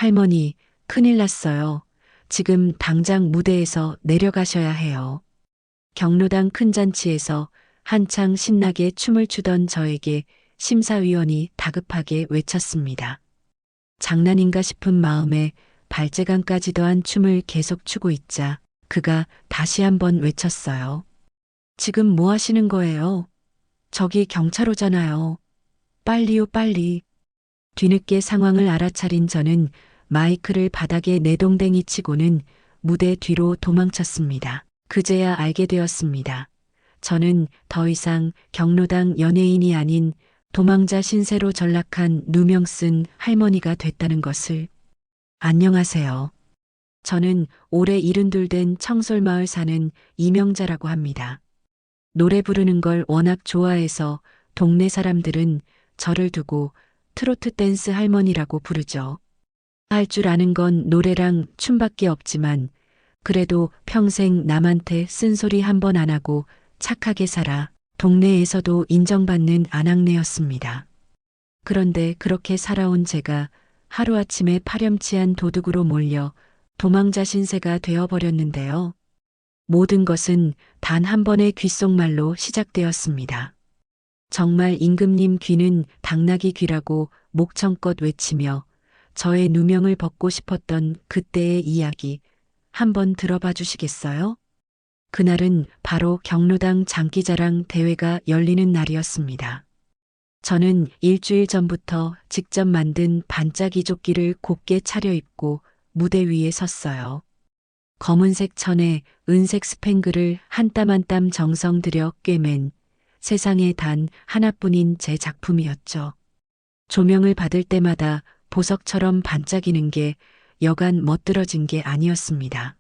할머니, 큰일 났어요. 지금 당장 무대에서 내려가셔야 해요. 경로당 큰 잔치에서 한창 신나게 춤을 추던 저에게 심사위원이 다급하게 외쳤습니다. 장난인가 싶은 마음에 발재간까지 더한 춤을 계속 추고 있자 그가 다시 한번 외쳤어요. 지금 뭐 하시는 거예요? 저기 경찰 오잖아요. 빨리요, 빨리. 뒤늦게 상황을 알아차린 저는 마이크를 바닥에 내동댕이 치고는 무대 뒤로 도망쳤습니다. 그제야 알게 되었습니다. 저는 더 이상 경로당 연예인이 아닌 도망자 신세로 전락한 누명 쓴 할머니가 됐다는 것을. 안녕하세요. 저는 올해 72 된 청솔마을 사는 이명자라고 합니다. 노래 부르는 걸 워낙 좋아해서 동네 사람들은 저를 두고 트로트 댄스 할머니라고 부르죠. 할 줄 아는 건 노래랑 춤밖에 없지만 그래도 평생 남한테 쓴소리 한 번 안 하고 착하게 살아 동네에서도 인정받는 아낙네였습니다. 그런데 그렇게 살아온 제가 하루아침에 파렴치한 도둑으로 몰려 도망자 신세가 되어버렸는데요. 모든 것은 단 한 번의 귓속말로 시작되었습니다. 정말 임금님 귀는 당나귀 귀라고 목청껏 외치며 저의 누명을 벗고 싶었던 그때의 이야기 한번 들어봐 주시겠어요? 그날은 바로 경로당 장기자랑 대회가 열리는 날이었습니다. 저는 일주일 전부터 직접 만든 반짝이 조끼를 곱게 차려입고 무대 위에 섰어요. 검은색 천에 은색 스팽글을 한 땀 한 땀 정성 들여 꿰맨 세상에 단 하나뿐인 제 작품이었죠. 조명을 받을 때마다 보석처럼 반짝이는 게 여간 멋들어진 게 아니었습니다.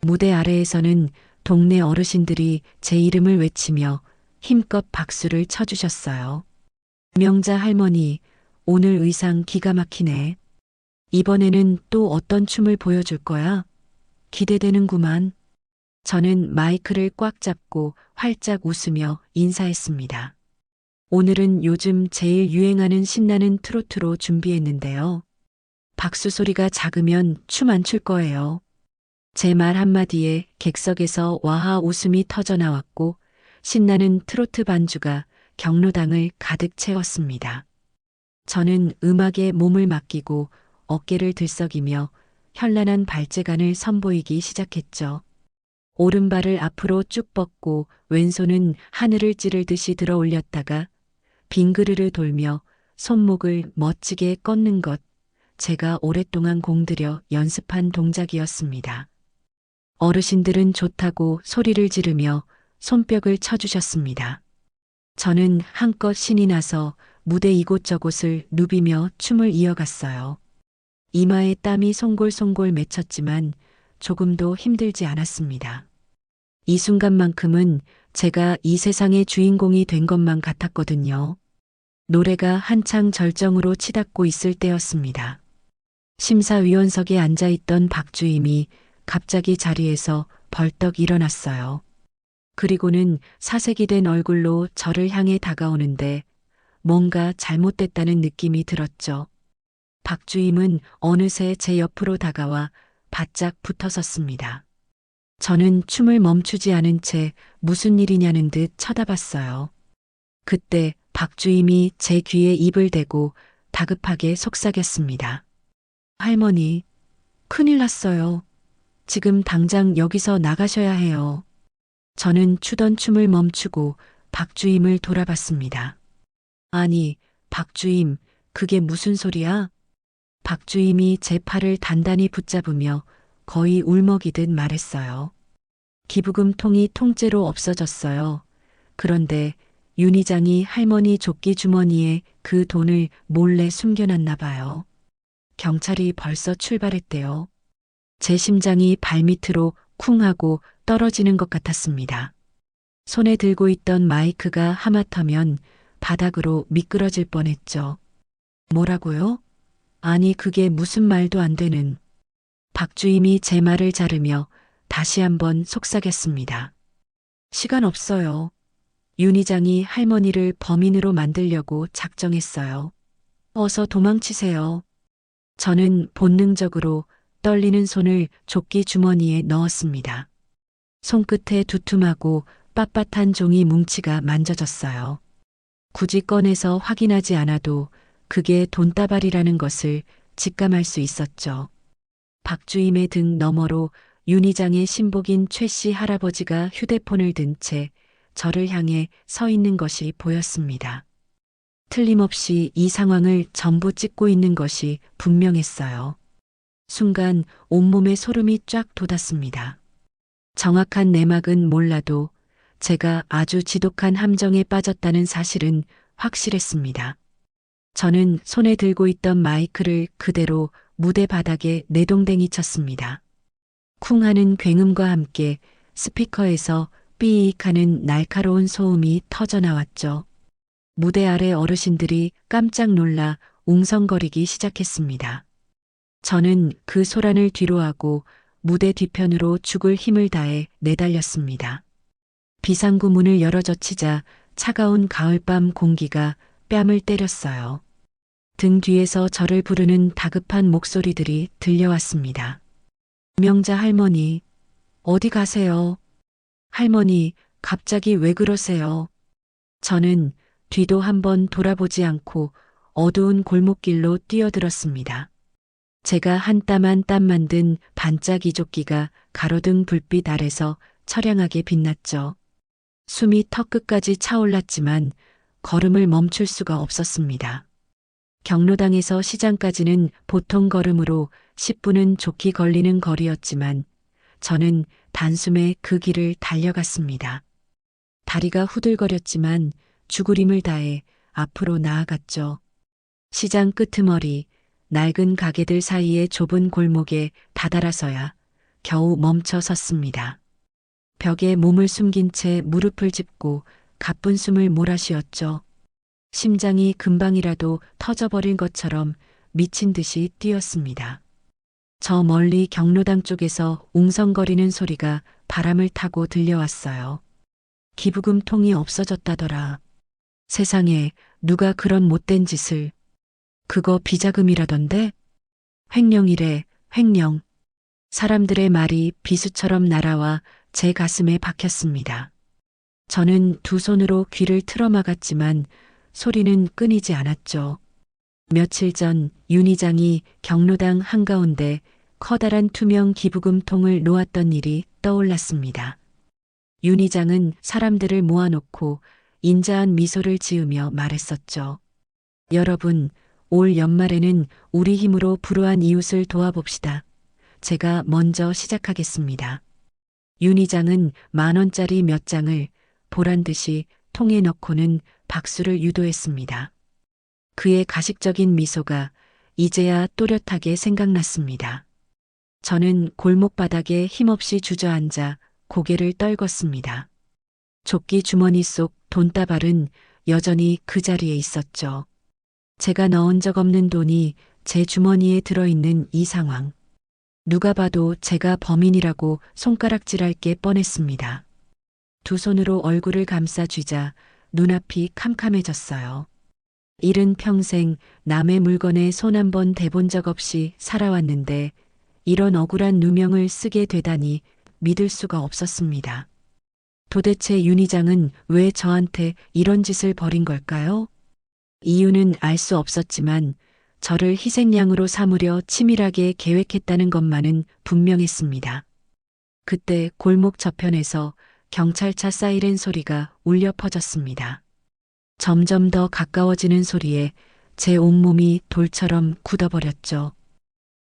무대 아래에서는 동네 어르신들이 제 이름을 외치며 힘껏 박수를 쳐주셨어요. 명자 할머니, 오늘 의상 기가 막히네. 이번에는 또 어떤 춤을 보여줄 거야? 기대되는구만. 저는 마이크를 꽉 잡고 활짝 웃으며 인사했습니다. 오늘은 요즘 제일 유행하는 신나는 트로트로 준비했는데요. 박수 소리가 작으면 춤 안 출 거예요. 제 말 한마디에 객석에서 와하 웃음이 터져 나왔고 신나는 트로트 반주가 경로당을 가득 채웠습니다. 저는 음악에 몸을 맡기고 어깨를 들썩이며 현란한 발재간을 선보이기 시작했죠. 오른발을 앞으로 쭉 뻗고 왼손은 하늘을 찌르듯이 들어 올렸다가 빙그르르 돌며 손목을 멋지게 꺾는 것, 제가 오랫동안 공들여 연습한 동작이었습니다. 어르신들은 좋다고 소리를 지르며 손뼉을 쳐주셨습니다. 저는 한껏 신이 나서 무대 이곳저곳을 누비며 춤을 이어갔어요. 이마에 땀이 송골송골 맺혔지만 조금도 힘들지 않았습니다. 이 순간만큼은 제가 이 세상의 주인공이 된 것만 같았거든요. 노래가 한창 절정으로 치닫고 있을 때였습니다. 심사위원석에 앉아있던 박주임이 갑자기 자리에서 벌떡 일어났어요. 그리고는 사색이 된 얼굴로 저를 향해 다가오는데 뭔가 잘못됐다는 느낌이 들었죠. 박주임은 어느새 제 옆으로 다가와 바짝 붙어섰습니다. 저는 춤을 멈추지 않은 채 무슨 일이냐는 듯 쳐다봤어요. 그때 박주임이 제 귀에 입을 대고 다급하게 속삭였습니다. 할머니, 큰일 났어요. 지금 당장 여기서 나가셔야 해요. 저는 추던 춤을 멈추고 박주임을 돌아봤습니다. 아니, 박주임, 그게 무슨 소리야? 박주임이 제 팔을 단단히 붙잡으며 거의 울먹이듯 말했어요. 기부금 통이 통째로 없어졌어요. 그런데 윤 이장이 할머니 조끼 주머니에 그 돈을 몰래 숨겨놨나 봐요. 경찰이 벌써 출발했대요. 제 심장이 발밑으로 쿵 하고 떨어지는 것 같았습니다. 손에 들고 있던 마이크가 하마터면 바닥으로 미끄러질 뻔했죠. 뭐라고요? 아니 그게 무슨 말도 안 되는. 박주임이 제 말을 자르며 다시 한번 속삭였습니다. 시간 없어요. 윤 이장이 할머니를 범인으로 만들려고 작정했어요. 어서 도망치세요. 저는 본능적으로 떨리는 손을 조끼 주머니에 넣었습니다. 손끝에 두툼하고 빳빳한 종이 뭉치가 만져졌어요. 굳이 꺼내서 확인하지 않아도 그게 돈다발이라는 것을 직감할 수 있었죠. 박주임의 등 너머로 윤 이장의 신복인 최 씨 할아버지가 휴대폰을 든 채 저를 향해 서 있는 것이 보였습니다. 틀림없이 이 상황을 전부 찍고 있는 것이 분명했어요. 순간 온몸에 소름이 쫙 돋았습니다. 정확한 내막은 몰라도 제가 아주 지독한 함정에 빠졌다는 사실은 확실했습니다. 저는 손에 들고 있던 마이크를 그대로 무대 바닥에 내동댕이 쳤습니다. 쿵 하는 굉음과 함께 스피커에서 삐익 하는 날카로운 소음이 터져 나왔죠. 무대 아래 어르신들이 깜짝 놀라 웅성거리기 시작했습니다. 저는 그 소란을 뒤로하고 무대 뒤편으로 죽을 힘을 다해 내달렸습니다. 비상구 문을 열어젖히자 차가운 가을밤 공기가 뺨을 때렸어요. 등 뒤에서 저를 부르는 다급한 목소리들이 들려왔습니다. 명자 할머니, 어디 가세요? 할머니, 갑자기 왜 그러세요? 저는 뒤도 한번 돌아보지 않고 어두운 골목길로 뛰어들었습니다. 제가 한 땀 한 땀 만든 반짝 이조끼가 가로등 불빛 아래서 처량하게 빛났죠. 숨이 턱끝까지 차올랐지만 걸음을 멈출 수가 없었습니다. 경로당에서 시장까지는 보통 걸음으로 10분은 좋게 걸리는 거리였지만 저는 단숨에 그 길을 달려갔습니다. 다리가 후들거렸지만 죽을 힘을 다해 앞으로 나아갔죠. 시장 끄트머리, 낡은 가게들 사이의 좁은 골목에 다다라서야 겨우 멈춰 섰습니다. 벽에 몸을 숨긴 채 무릎을 짚고 가쁜 숨을 몰아쉬었죠. 심장이 금방이라도 터져버릴 것처럼 미친 듯이 뛰었습니다. 저 멀리 경로당 쪽에서 웅성거리는 소리가 바람을 타고 들려왔어요. 기부금 통이 없어졌다더라. 세상에 누가 그런 못된 짓을. 그거 비자금이라던데? 횡령이래, 횡령. 사람들의 말이 비수처럼 날아와 제 가슴에 박혔습니다. 저는 두 손으로 귀를 틀어막았지만 소리는 끊이지 않았죠. 며칠 전 윤 이장이 경로당 한가운데 커다란 투명 기부금 통을 놓았던 일이 떠올랐습니다. 윤 이장은 사람들을 모아놓고 인자한 미소를 지으며 말했었죠. 여러분, 올 연말에는 우리 힘으로 불우한 이웃을 도와봅시다. 제가 먼저 시작하겠습니다. 윤 이장은 10,000원짜리 몇 장을 보란듯이 통에 넣고는 박수를 유도했습니다. 그의 가식적인 미소가 이제야 또렷하게 생각났습니다. 저는 골목바닥에 힘없이 주저앉아 고개를 떨궜습니다. 조끼 주머니 속 돈다발은 여전히 그 자리에 있었죠. 제가 넣은 적 없는 돈이 제 주머니에 들어있는 이 상황. 누가 봐도 제가 범인이라고 손가락질할 게 뻔했습니다. 두 손으로 얼굴을 감싸 쥐자 눈앞이 캄캄해졌어요. 일은 평생 남의 물건에 손 한 번 대본 적 없이 살아왔는데 이런 억울한 누명을 쓰게 되다니 믿을 수가 없었습니다. 도대체 윤 이장은 왜 저한테 이런 짓을 벌인 걸까요? 이유는 알 수 없었지만 저를 희생양으로 삼으려 치밀하게 계획했다는 것만은 분명했습니다. 그때 골목 저편에서 경찰차 사이렌 소리가 울려 퍼졌습니다. 점점 더 가까워지는 소리에 제 온몸이 돌처럼 굳어버렸죠.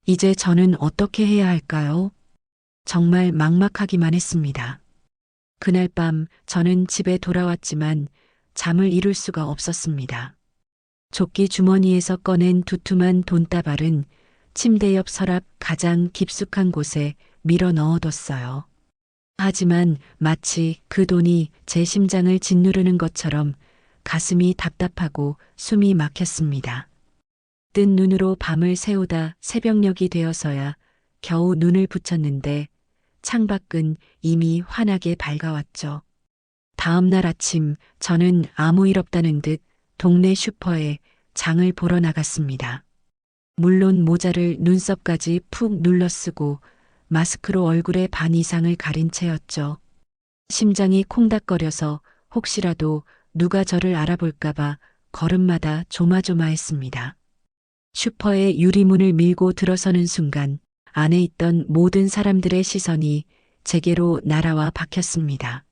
이제 저는 어떻게 해야 할까요? 정말 막막하기만 했습니다. 그날 밤 저는 집에 돌아왔지만 잠을 이룰 수가 없었습니다. 조끼 주머니에서 꺼낸 두툼한 돈다발은 침대 옆 서랍 가장 깊숙한 곳에 밀어 넣어뒀어요. 하지만 마치 그 돈이 제 심장을 짓누르는 것처럼 가슴이 답답하고 숨이 막혔습니다. 뜬 눈으로 밤을 새우다 새벽녘이 되어서야 겨우 눈을 붙였는데 창밖은 이미 환하게 밝아왔죠. 다음 날 아침 저는 아무 일 없다는 듯 동네 슈퍼에 장을 보러 나갔습니다. 물론 모자를 눈썹까지 푹 눌러 쓰고 마스크로 얼굴의 반 이상을 가린 채였죠. 심장이 콩닥거려서 혹시라도 누가 저를 알아볼까봐 걸음마다 조마조마했습니다. 슈퍼의 유리문을 밀고 들어서는 순간 안에 있던 모든 사람들의 시선이 제게로 날아와 박혔습니다.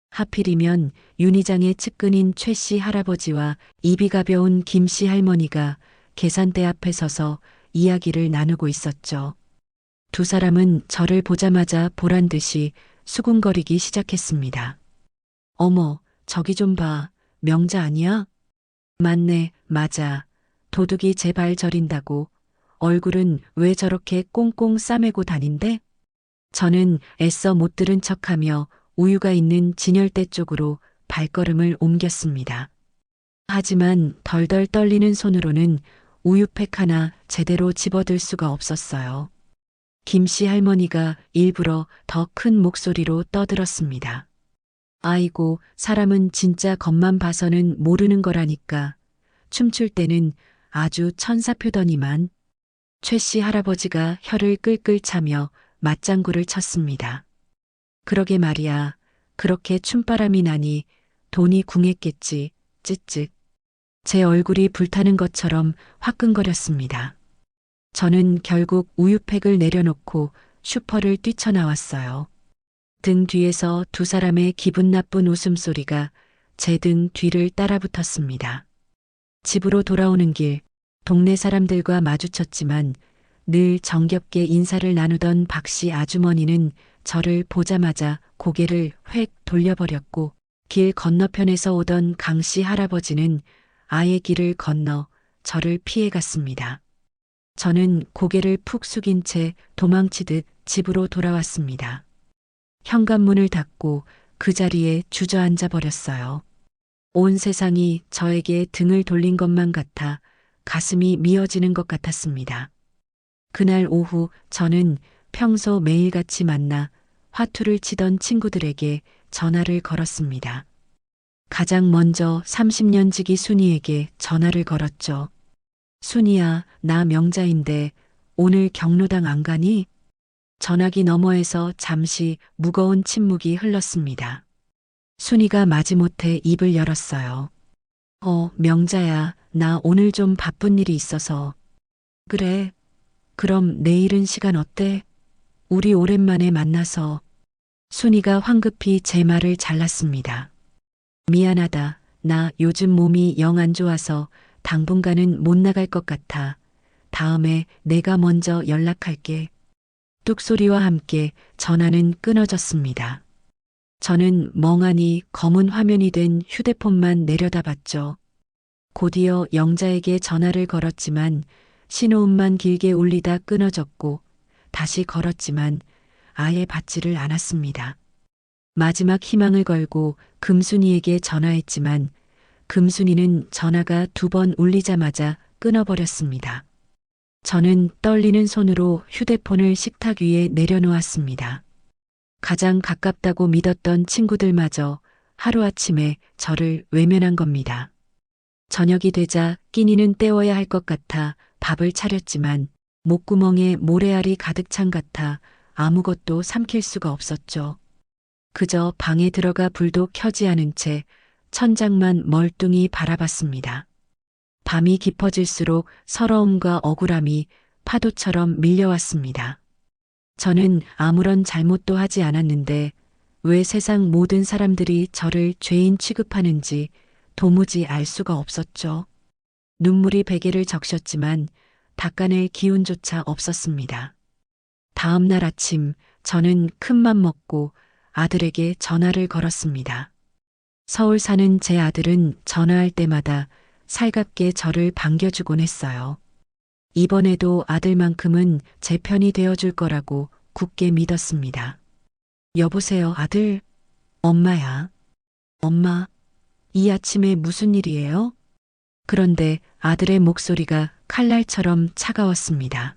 하필이면 윤희장의 측근인 최 씨 할아버지와 입이 가벼운 김 씨 할머니가 계산대 앞에 서서 이야기를 나누고 있었죠. 두 사람은 저를 보자마자 보란 듯이 수군거리기 시작했습니다. 어머, 저기 좀 봐. 명자 아니야? 맞네, 맞아. 도둑이 제 발 저린다고. 얼굴은 왜 저렇게 꽁꽁 싸매고 다닌대? 저는 애써 못 들은 척하며 우유가 있는 진열대 쪽으로 발걸음을 옮겼습니다. 하지만 덜덜 떨리는 손으로는 우유팩 하나 제대로 집어들 수가 없었어요. 김씨 할머니가 일부러 더 큰 목소리로 떠들었습니다. 아이고, 사람은 진짜 겉만 봐서는 모르는 거라니까. 춤출 때는 아주 천사표더니만. 최 씨 할아버지가 혀를 끌끌 차며 맞장구를 쳤습니다. 그러게 말이야. 그렇게 춤바람이 나니 돈이 궁했겠지. 쯧쯧. 제 얼굴이 불타는 것처럼 화끈거렸습니다. 저는 결국 우유팩을 내려놓고 슈퍼를 뛰쳐나왔어요. 등 뒤에서 두 사람의 기분 나쁜 웃음소리가 제 등 뒤를 따라붙었습니다. 집으로 돌아오는 길, 동네 사람들과 마주쳤지만 늘 정겹게 인사를 나누던 박씨 아주머니는 저를 보자마자 고개를 획 돌려버렸고 길 건너편에서 오던 강씨 할아버지는 아예 길을 건너 저를 피해갔습니다. 저는 고개를 푹 숙인 채 도망치듯 집으로 돌아왔습니다. 현관문을 닫고 그 자리에 주저앉아 버렸어요. 온 세상이 저에게 등을 돌린 것만 같아 가슴이 미어지는 것 같았습니다. 그날 오후 저는 평소 매일같이 만나 화투를 치던 친구들에게 전화를 걸었습니다. 가장 먼저 30년 지기 순이에게 전화를 걸었죠. 순이야, 나 명자인데 오늘 경로당 안 가니? 전화기 너머에서 잠시 무거운 침묵이 흘렀습니다. 순이가 마지못해 입을 열었어요. 명자야, 나 오늘 좀 바쁜 일이 있어서. 그래. 그럼 내일은 시간 어때? 우리 오랜만에 만나서. 순이가 황급히 제 말을 잘랐습니다. 미안하다. 나 요즘 몸이 영 안 좋아서 당분간은 못 나갈 것 같아. 다음에 내가 먼저 연락할게. 뚝소리와 함께 전화는 끊어졌습니다. 저는 멍하니 검은 화면이 된 휴대폰만 내려다봤죠. 곧이어 영자에게 전화를 걸었지만 신호음만 길게 울리다 끊어졌고 다시 걸었지만 아예 받지를 않았습니다. 마지막 희망을 걸고 금순이에게 전화했지만 금순이는 전화가 2번 울리자마자 끊어버렸습니다. 저는 떨리는 손으로 휴대폰을 식탁 위에 내려놓았습니다. 가장 가깝다고 믿었던 친구들마저 하루아침에 저를 외면한 겁니다. 저녁이 되자 끼니는 때워야 할 것 같아 밥을 차렸지만 목구멍에 모래알이 가득 찬 같아 아무것도 삼킬 수가 없었죠. 그저 방에 들어가 불도 켜지 않은 채 천장만 멀뚱히 바라봤습니다. 밤이 깊어질수록 서러움과 억울함이 파도처럼 밀려왔습니다. 저는 아무런 잘못도 하지 않았는데 왜 세상 모든 사람들이 저를 죄인 취급하는지 도무지 알 수가 없었죠. 눈물이 베개를 적셨지만 닦아낼 기운조차 없었습니다. 다음 날 아침 저는 큰맘 먹고 아들에게 전화를 걸었습니다. 서울 사는 제 아들은 전화할 때마다 살갑게 저를 반겨주곤 했어요. 이번에도 아들만큼은 제 편이 되어줄 거라고 굳게 믿었습니다. 여보세요, 아들? 엄마야. 엄마, 이 아침에 무슨 일이에요? 그런데 아들의 목소리가 칼날처럼 차가웠습니다.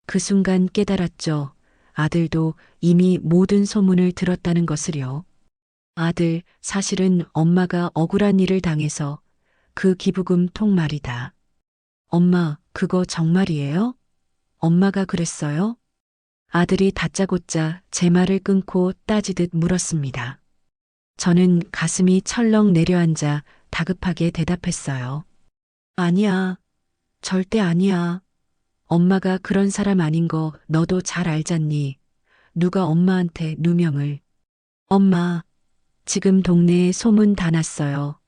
그 순간 깨달았죠. 아들도 이미 모든 소문을 들었다는 것을요. 아들, 사실은 엄마가 억울한 일을 당해서 그 기부금 통 말이다. 엄마, 그거 정말이에요? 엄마가 그랬어요? 아들이 다짜고짜 제 말을 끊고 따지듯 물었습니다. 저는 가슴이 철렁 내려앉아 다급하게 대답했어요. 아니야. 절대 아니야. 엄마가 그런 사람 아닌 거 너도 잘 알잖니. 누가 엄마한테 누명을. 엄마, 지금 동네에 소문 다 났어요.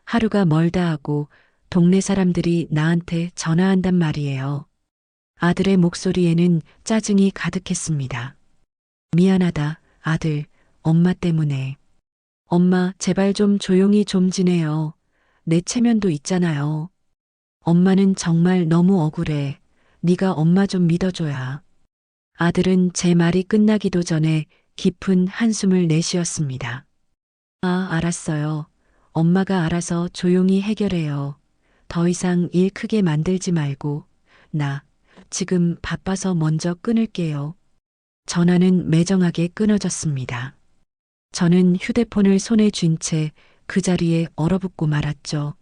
하루가 멀다 하고 동네 사람들이 나한테 전화한단 말이에요. 아들의 목소리에는 짜증이 가득했습니다. 미안하다, 아들. 엄마 때문에. 엄마, 제발 좀 조용히 좀 지내요. 내 체면도 있잖아요. 엄마는 정말 너무 억울해. 네가 엄마 좀 믿어줘야. 아들은 제 말이 끝나기도 전에 깊은 한숨을 내쉬었습니다. 아, 알았어요. 엄마가 알아서 조용히 해결해요. 더 이상 일 크게 만들지 말고. 나 지금 바빠서 먼저 끊을게요. 전화는 매정하게 끊어졌습니다. 저는 휴대폰을 손에 쥔 채 그 자리에 얼어붙고 말았죠.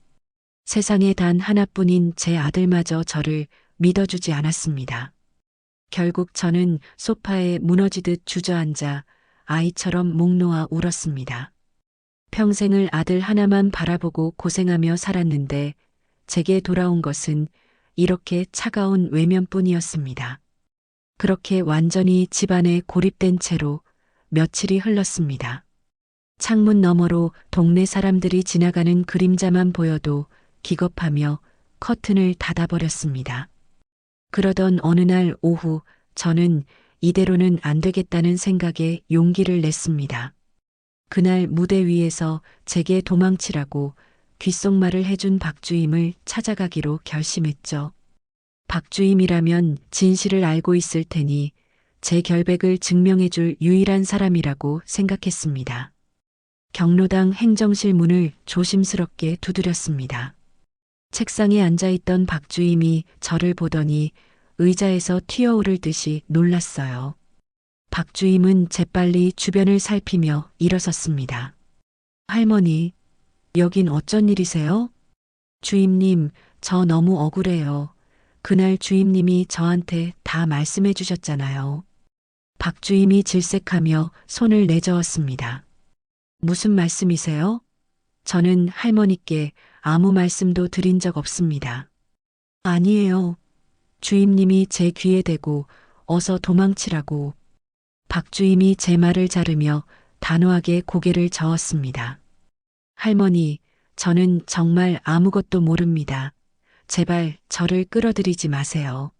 세상에 단 하나뿐인 제 아들마저 저를 믿어주지 않았습니다. 결국 저는 소파에 무너지듯 주저앉아 아이처럼 목 놓아 울었습니다. 평생을 아들 하나만 바라보고 고생하며 살았는데 제게 돌아온 것은 이렇게 차가운 외면뿐이었습니다. 그렇게 완전히 집안에 고립된 채로 며칠이 흘렀습니다. 창문 너머로 동네 사람들이 지나가는 그림자만 보여도 기겁하며 커튼을 닫아버렸습니다. 그러던 어느 날 오후 저는 이대로는 안 되겠다는 생각에 용기를 냈습니다. 그날 무대 위에서 제게 도망치라고 귓속말을 해준 박주임을 찾아가기로 결심했죠. 박주임이라면 진실을 알고 있을 테니 제 결백을 증명해줄 유일한 사람이라고 생각했습니다. 경로당 행정실 문을 조심스럽게 두드렸습니다. 책상에 앉아있던 박주임이 저를 보더니 의자에서 튀어오를 듯이 놀랐어요. 박주임은 재빨리 주변을 살피며 일어섰습니다. 할머니, 여긴 어쩐 일이세요? 주임님, 저 너무 억울해요. 그날 주임님이 저한테 다 말씀해 주셨잖아요. 박주임이 질색하며 손을 내저었습니다. 무슨 말씀이세요? 저는 할머니께 아무 말씀도 드린 적 없습니다. 아니에요. 주임님이 제 귀에 대고 어서 도망치라고. 박주임이 제 말을 자르며 단호하게 고개를 저었습니다. 할머니, 저는 정말 아무것도 모릅니다. 제발 저를 끌어들이지 마세요.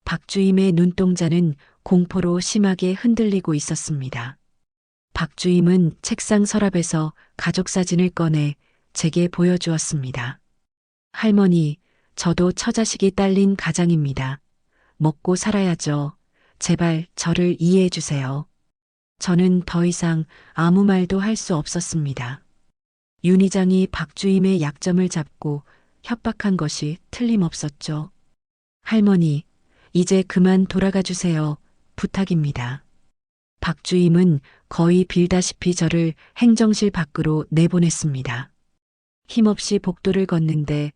박주임의 눈동자는 공포로 심하게 흔들리고 있었습니다. 박주임은 책상 서랍에서 가족 사진을 꺼내 제게 보여주었습니다. 할머니, 저도 처자식이 딸린 가장입니다. 먹고 살아야죠. 제발 저를 이해해 주세요. 저는 더 이상 아무 말도 할 수 없었습니다. 윤 이장이 박주임의 약점을 잡고 협박한 것이 틀림없었죠. 할머니, 이제 그만 돌아가 주세요. 부탁입니다. 박주임은 거의 빌다시피 저를 행정실 밖으로 내보냈습니다. 힘없이 복도를 걷는데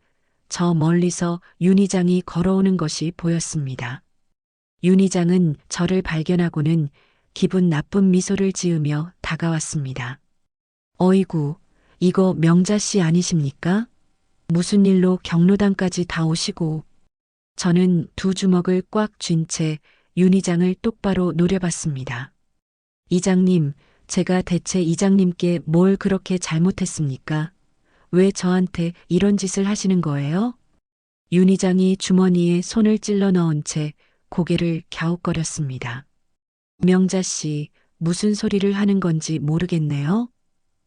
저 멀리서 윤 이장이 걸어오는 것이 보였습니다. 윤 이장은 저를 발견하고는 기분 나쁜 미소를 지으며 다가왔습니다. 어이구, 이거 명자 씨 아니십니까? 무슨 일로 경로당까지 다 오시고. 저는 두 주먹을 꽉 쥔 채 윤 이장을 똑바로 노려봤습니다. 이장님, 제가 대체 이장님께 뭘 그렇게 잘못했습니까? 왜 저한테 이런 짓을 하시는 거예요? 윤 이장이 주머니에 손을 찔러 넣은 채 고개를 갸웃거렸습니다. 명자 씨, 무슨 소리를 하는 건지 모르겠네요.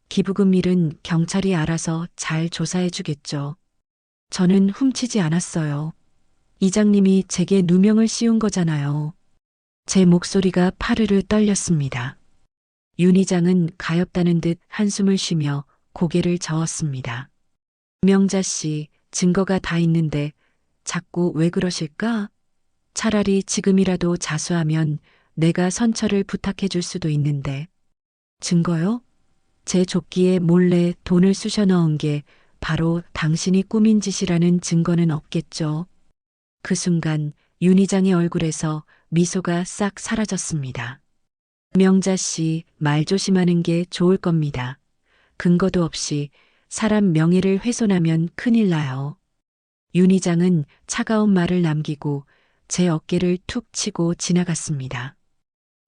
기부금 일은 경찰이 알아서 잘 조사해 주겠죠. 저는 훔치지 않았어요. 이장님이 제게 누명을 씌운 거잖아요. 제 목소리가 파르르 떨렸습니다. 윤 이장은 가엾다는 듯 한숨을 쉬며 고개를 저었습니다. 명자 씨, 증거가 다 있는데 자꾸 왜 그러실까? 차라리 지금이라도 자수하면 내가 선처를 부탁해 줄 수도 있는데. 증거요? 제 조끼에 몰래 돈을 쑤셔 넣은 게 바로 당신이 꾸민 짓이라는 증거는 없겠죠. 그 순간 윤 이장의 얼굴에서 미소가 싹 사라졌습니다. 명자 씨, 말 조심하는 게 좋을 겁니다. 근거도 없이 사람 명예를 훼손하면 큰일 나요. 윤 이장은 차가운 말을 남기고 제 어깨를 툭 치고 지나갔습니다.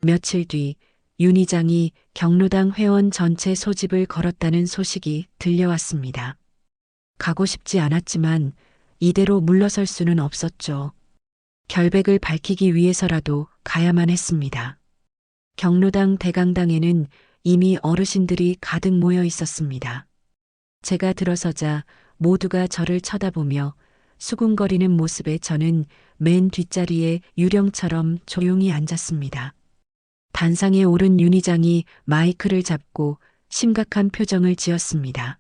며칠 뒤 윤 이장이 경로당 회원 전체 소집을 걸었다는 소식이 들려왔습니다. 가고 싶지 않았지만 이대로 물러설 수는 없었죠. 결백을 밝히기 위해서라도 가야만 했습니다. 경로당 대강당에는 이미 어르신들이 가득 모여 있었습니다. 제가 들어서자 모두가 저를 쳐다보며 수군거리는 모습에 저는 맨 뒷자리에 유령처럼 조용히 앉았습니다. 단상에 오른 윤 이장이 마이크를 잡고 심각한 표정을 지었습니다.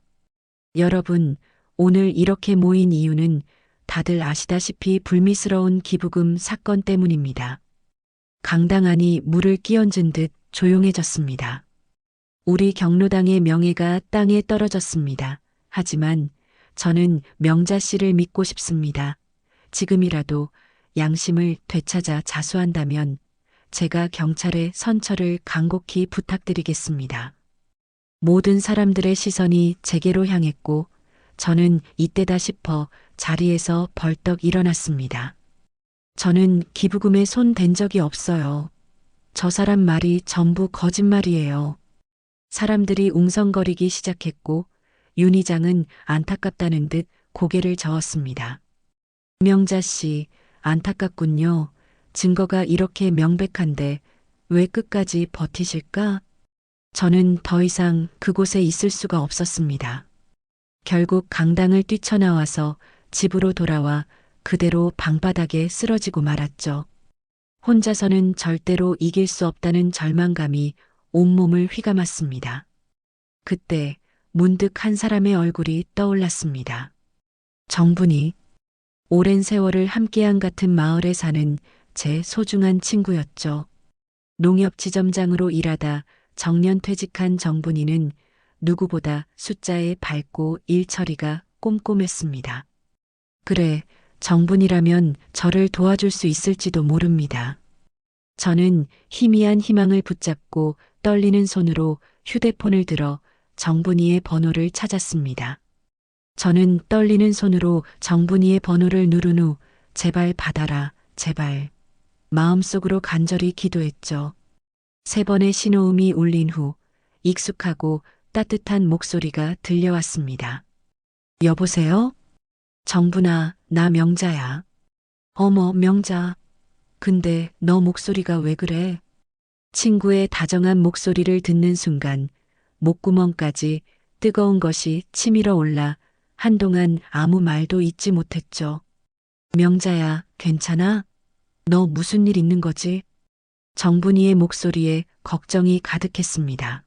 여러분, 오늘 이렇게 모인 이유는 다들 아시다시피 불미스러운 기부금 사건 때문입니다. 강당 안이 물을 끼얹은 듯 조용해졌습니다. 우리 경로당의 명예가 땅에 떨어졌습니다. 하지만 저는 명자 씨를 믿고 싶습니다. 지금이라도 양심을 되찾아 자수한다면 제가 경찰에 선처를 간곡히 부탁드리겠습니다. 모든 사람들의 시선이 제게로 향했고 저는 이때다 싶어 자리에서 벌떡 일어났습니다. 저는 기부금에 손 댄 적이 없어요. 저 사람 말이 전부 거짓말이에요. 사람들이 웅성거리기 시작했고 윤 이장은 안타깝다는 듯 고개를 저었습니다. 명자 씨, 안타깝군요. 증거가 이렇게 명백한데 왜 끝까지 버티실까? 저는 더 이상 그곳에 있을 수가 없었습니다. 결국 강당을 뛰쳐나와서 집으로 돌아와 그대로 방바닥에 쓰러지고 말았죠. 혼자서는 절대로 이길 수 없다는 절망감이 온몸을 휘감았습니다. 그때 문득 한 사람의 얼굴이 떠올랐습니다. 정분이 오랜 세월을 함께한 같은 마을에 사는 제 소중한 친구였죠. 농협 지점장으로 일하다 정년 퇴직한 정분이는 누구보다 숫자에 밝고 일 처리가 꼼꼼했습니다. 그래, 정분이라면 저를 도와줄 수 있을지도 모릅니다. 저는 희미한 희망을 붙잡고 떨리는 손으로 휴대폰을 들어 정분이의 번호를 찾았습니다. 저는 떨리는 손으로 정분이의 번호를 누른 후 제발 받아라, 제발. 마음속으로 간절히 기도했죠. 3번의 신호음이 울린 후 익숙하고 따뜻한 목소리가 들려왔습니다. 여보세요? 정분아, 나 명자야. 어머, 명자. 근데 너 목소리가 왜 그래? 친구의 다정한 목소리를 듣는 순간 목구멍까지 뜨거운 것이 치밀어 올라 한동안 아무 말도 잇지 못했죠. 명자야, 괜찮아? 너 무슨 일 있는 거지? 정분이의 목소리에 걱정이 가득했습니다.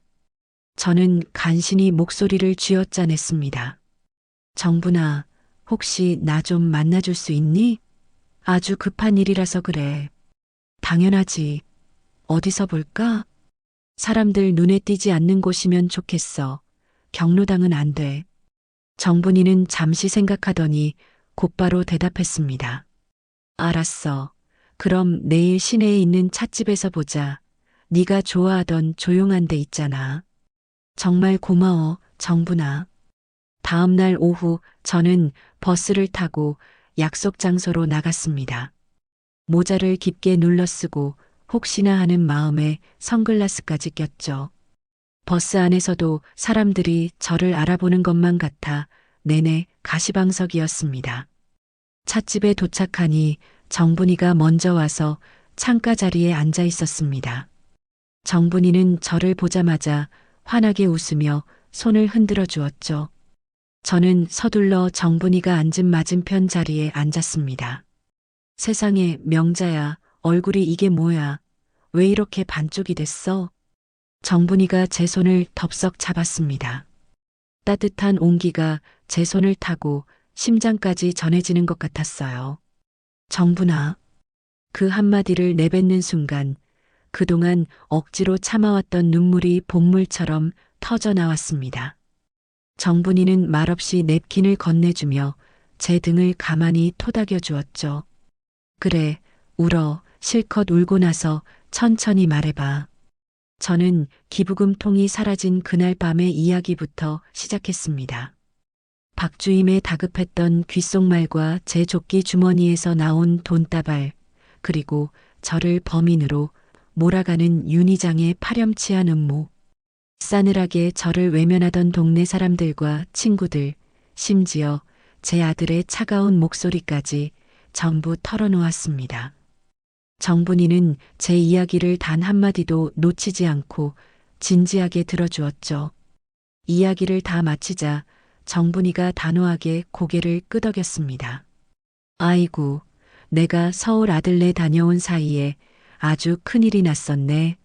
저는 간신히 목소리를 쥐어짜냈습니다. 정분아, 혹시 나 좀 만나줄 수 있니? 아주 급한 일이라서 그래. 당연하지. 어디서 볼까? 사람들 눈에 띄지 않는 곳이면 좋겠어. 경로당은 안 돼. 정분이는 잠시 생각하더니 곧바로 대답했습니다. 알았어. 그럼 내일 시내에 있는 찻집에서 보자. 네가 좋아하던 조용한 데 있잖아. 정말 고마워, 정분아. 다음 날 오후 저는 버스를 타고 약속 장소로 나갔습니다. 모자를 깊게 눌러쓰고 혹시나 하는 마음에 선글라스까지 꼈죠. 버스 안에서도 사람들이 저를 알아보는 것만 같아 내내 가시방석이었습니다. 찻집에 도착하니 정분이가 먼저 와서 창가 자리에 앉아 있었습니다. 정분이는 저를 보자마자 환하게 웃으며 손을 흔들어 주었죠. 저는 서둘러 정분이가 앉은 맞은편 자리에 앉았습니다. 세상에, 명자야, 얼굴이 이게 뭐야? 왜 이렇게 반쪽이 됐어? 정분이가 제 손을 덥석 잡았습니다. 따뜻한 온기가 제 손을 타고 심장까지 전해지는 것 같았어요. 정분아. 그 한마디를 내뱉는 순간 그동안 억지로 참아왔던 눈물이 본물처럼 터져 나왔습니다. 정분이는 말없이 냅킨을 건네주며 제 등을 가만히 토닥여 주었죠. 그래, 울어. 실컷 울고 나서 천천히 말해봐. 저는 기부금 통이 사라진 그날 밤의 이야기부터 시작했습니다. 박주임의 다급했던 귓속말과 제 조끼 주머니에서 나온 돈다발, 그리고 저를 범인으로 몰아가는 윤희장의 파렴치한 음모. 싸늘하게 저를 외면하던 동네 사람들과 친구들, 심지어 제 아들의 차가운 목소리까지 전부 털어놓았습니다. 정분이는 제 이야기를 단 한마디도 놓치지 않고 진지하게 들어주었죠. 이야기를 다 마치자 정분이가 단호하게 고개를 끄덕였습니다. 아이고, 내가 서울 아들네 다녀온 사이에 아주 큰일이 났었네.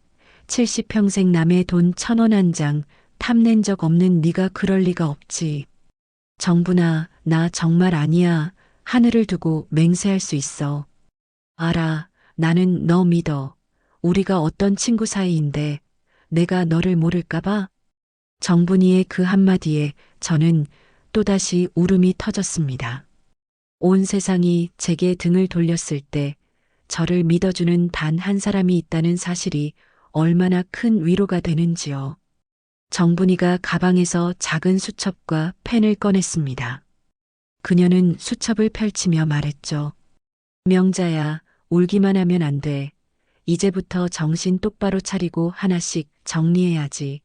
70평생 남의 돈 1,000원 한 장 탐낸 적 없는 네가 그럴 리가 없지. 정분아, 나 정말 아니야. 하늘을 두고 맹세할 수 있어. 알아, 나는 너 믿어. 우리가 어떤 친구 사이인데 내가 너를 모를까봐? 정분이의 그 한마디에 저는 또다시 울음이 터졌습니다. 온 세상이 제게 등을 돌렸을 때 저를 믿어주는 단 한 사람이 있다는 사실이 얼마나 큰 위로가 되는지요. 정분이가 가방에서 작은 수첩과 펜을 꺼냈습니다. 그녀는 수첩을 펼치며 말했죠. 명자야, 울기만 하면 안 돼. 이제부터 정신 똑바로 차리고 하나씩 정리해야지.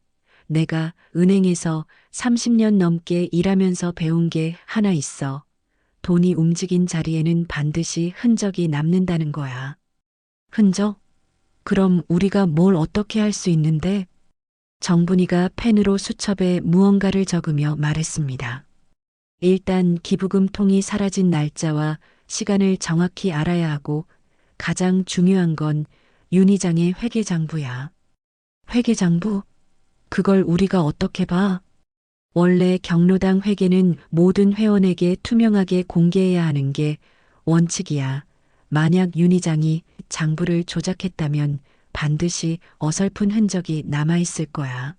내가 은행에서 30년 넘게 일하면서 배운 게 하나 있어. 돈이 움직인 자리에는 반드시 흔적이 남는다는 거야. 흔적? 그럼 우리가 뭘 어떻게 할 수 있는데? 정분이가 펜으로 수첩에 무언가를 적으며 말했습니다. 일단 기부금 통이 사라진 날짜와 시간을 정확히 알아야 하고 가장 중요한 건 윤희장의 회계장부야. 회계장부? 그걸 우리가 어떻게 봐? 원래 경로당 회계는 모든 회원에게 투명하게 공개해야 하는 게 원칙이야. 만약 윤희장이 장부를 조작했다면 반드시 어설픈 흔적이 남아있을 거야.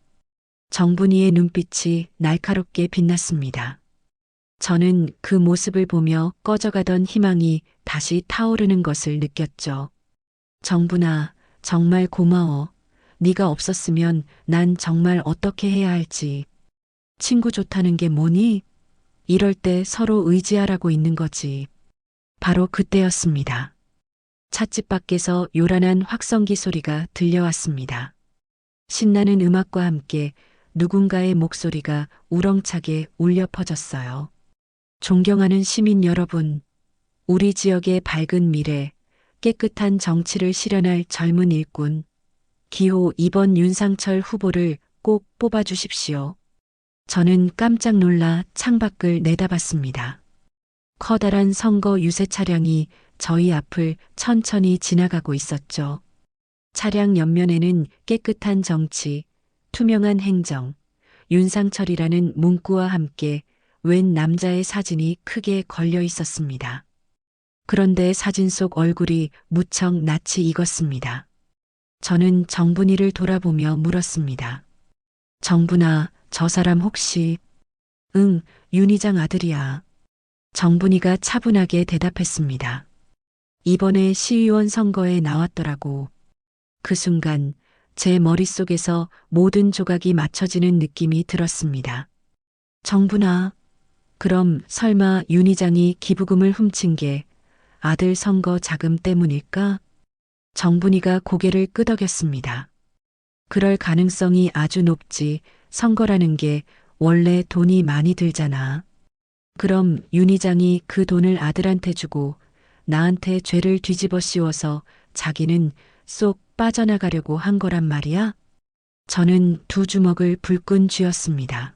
정분이의 눈빛이 날카롭게 빛났습니다. 저는 그 모습을 보며 꺼져가던 희망이 다시 타오르는 것을 느꼈죠. 정분아, 정말 고마워. 네가 없었으면 난 정말 어떻게 해야 할지. 친구 좋다는 게 뭐니? 이럴 때 서로 의지하라고 있는 거지. 바로 그때였습니다. 찻집 밖에서 요란한 확성기 소리가 들려왔습니다. 신나는 음악과 함께 누군가의 목소리가 우렁차게 울려 퍼졌어요. 존경하는 시민 여러분, 우리 지역의 밝은 미래, 깨끗한 정치를 실현할 젊은 일꾼, 기호 2번 윤상철 후보를 꼭 뽑아주십시오. 저는 깜짝 놀라 창밖을 내다봤습니다. 커다란 선거 유세 차량이 저희 앞을 천천히 지나가고 있었죠. 차량 옆면에는 깨끗한 정치, 투명한 행정, 윤상철이라는 문구와 함께 웬 남자의 사진이 크게 걸려 있었습니다. 그런데 사진 속 얼굴이 무척 낯이 익었습니다. 저는 정분이를 돌아보며 물었습니다. 정분아, 저 사람 혹시? 응, 윤희장 아들이야. 정분이가 차분하게 대답했습니다. 이번에 시의원 선거에 나왔더라고. 그 순간 제 머릿속에서 모든 조각이 맞춰지는 느낌이 들었습니다. 정분아, 그럼 설마 윤희장이 기부금을 훔친 게 아들 선거 자금 때문일까? 정분이가 고개를 끄덕였습니다. 그럴 가능성이 아주 높지. 선거라는 게 원래 돈이 많이 들잖아. 그럼 윤희장이 그 돈을 아들한테 주고 나한테 죄를 뒤집어 씌워서 자기는 쏙 빠져나가려고 한 거란 말이야? 저는 두 주먹을 불끈 쥐었습니다.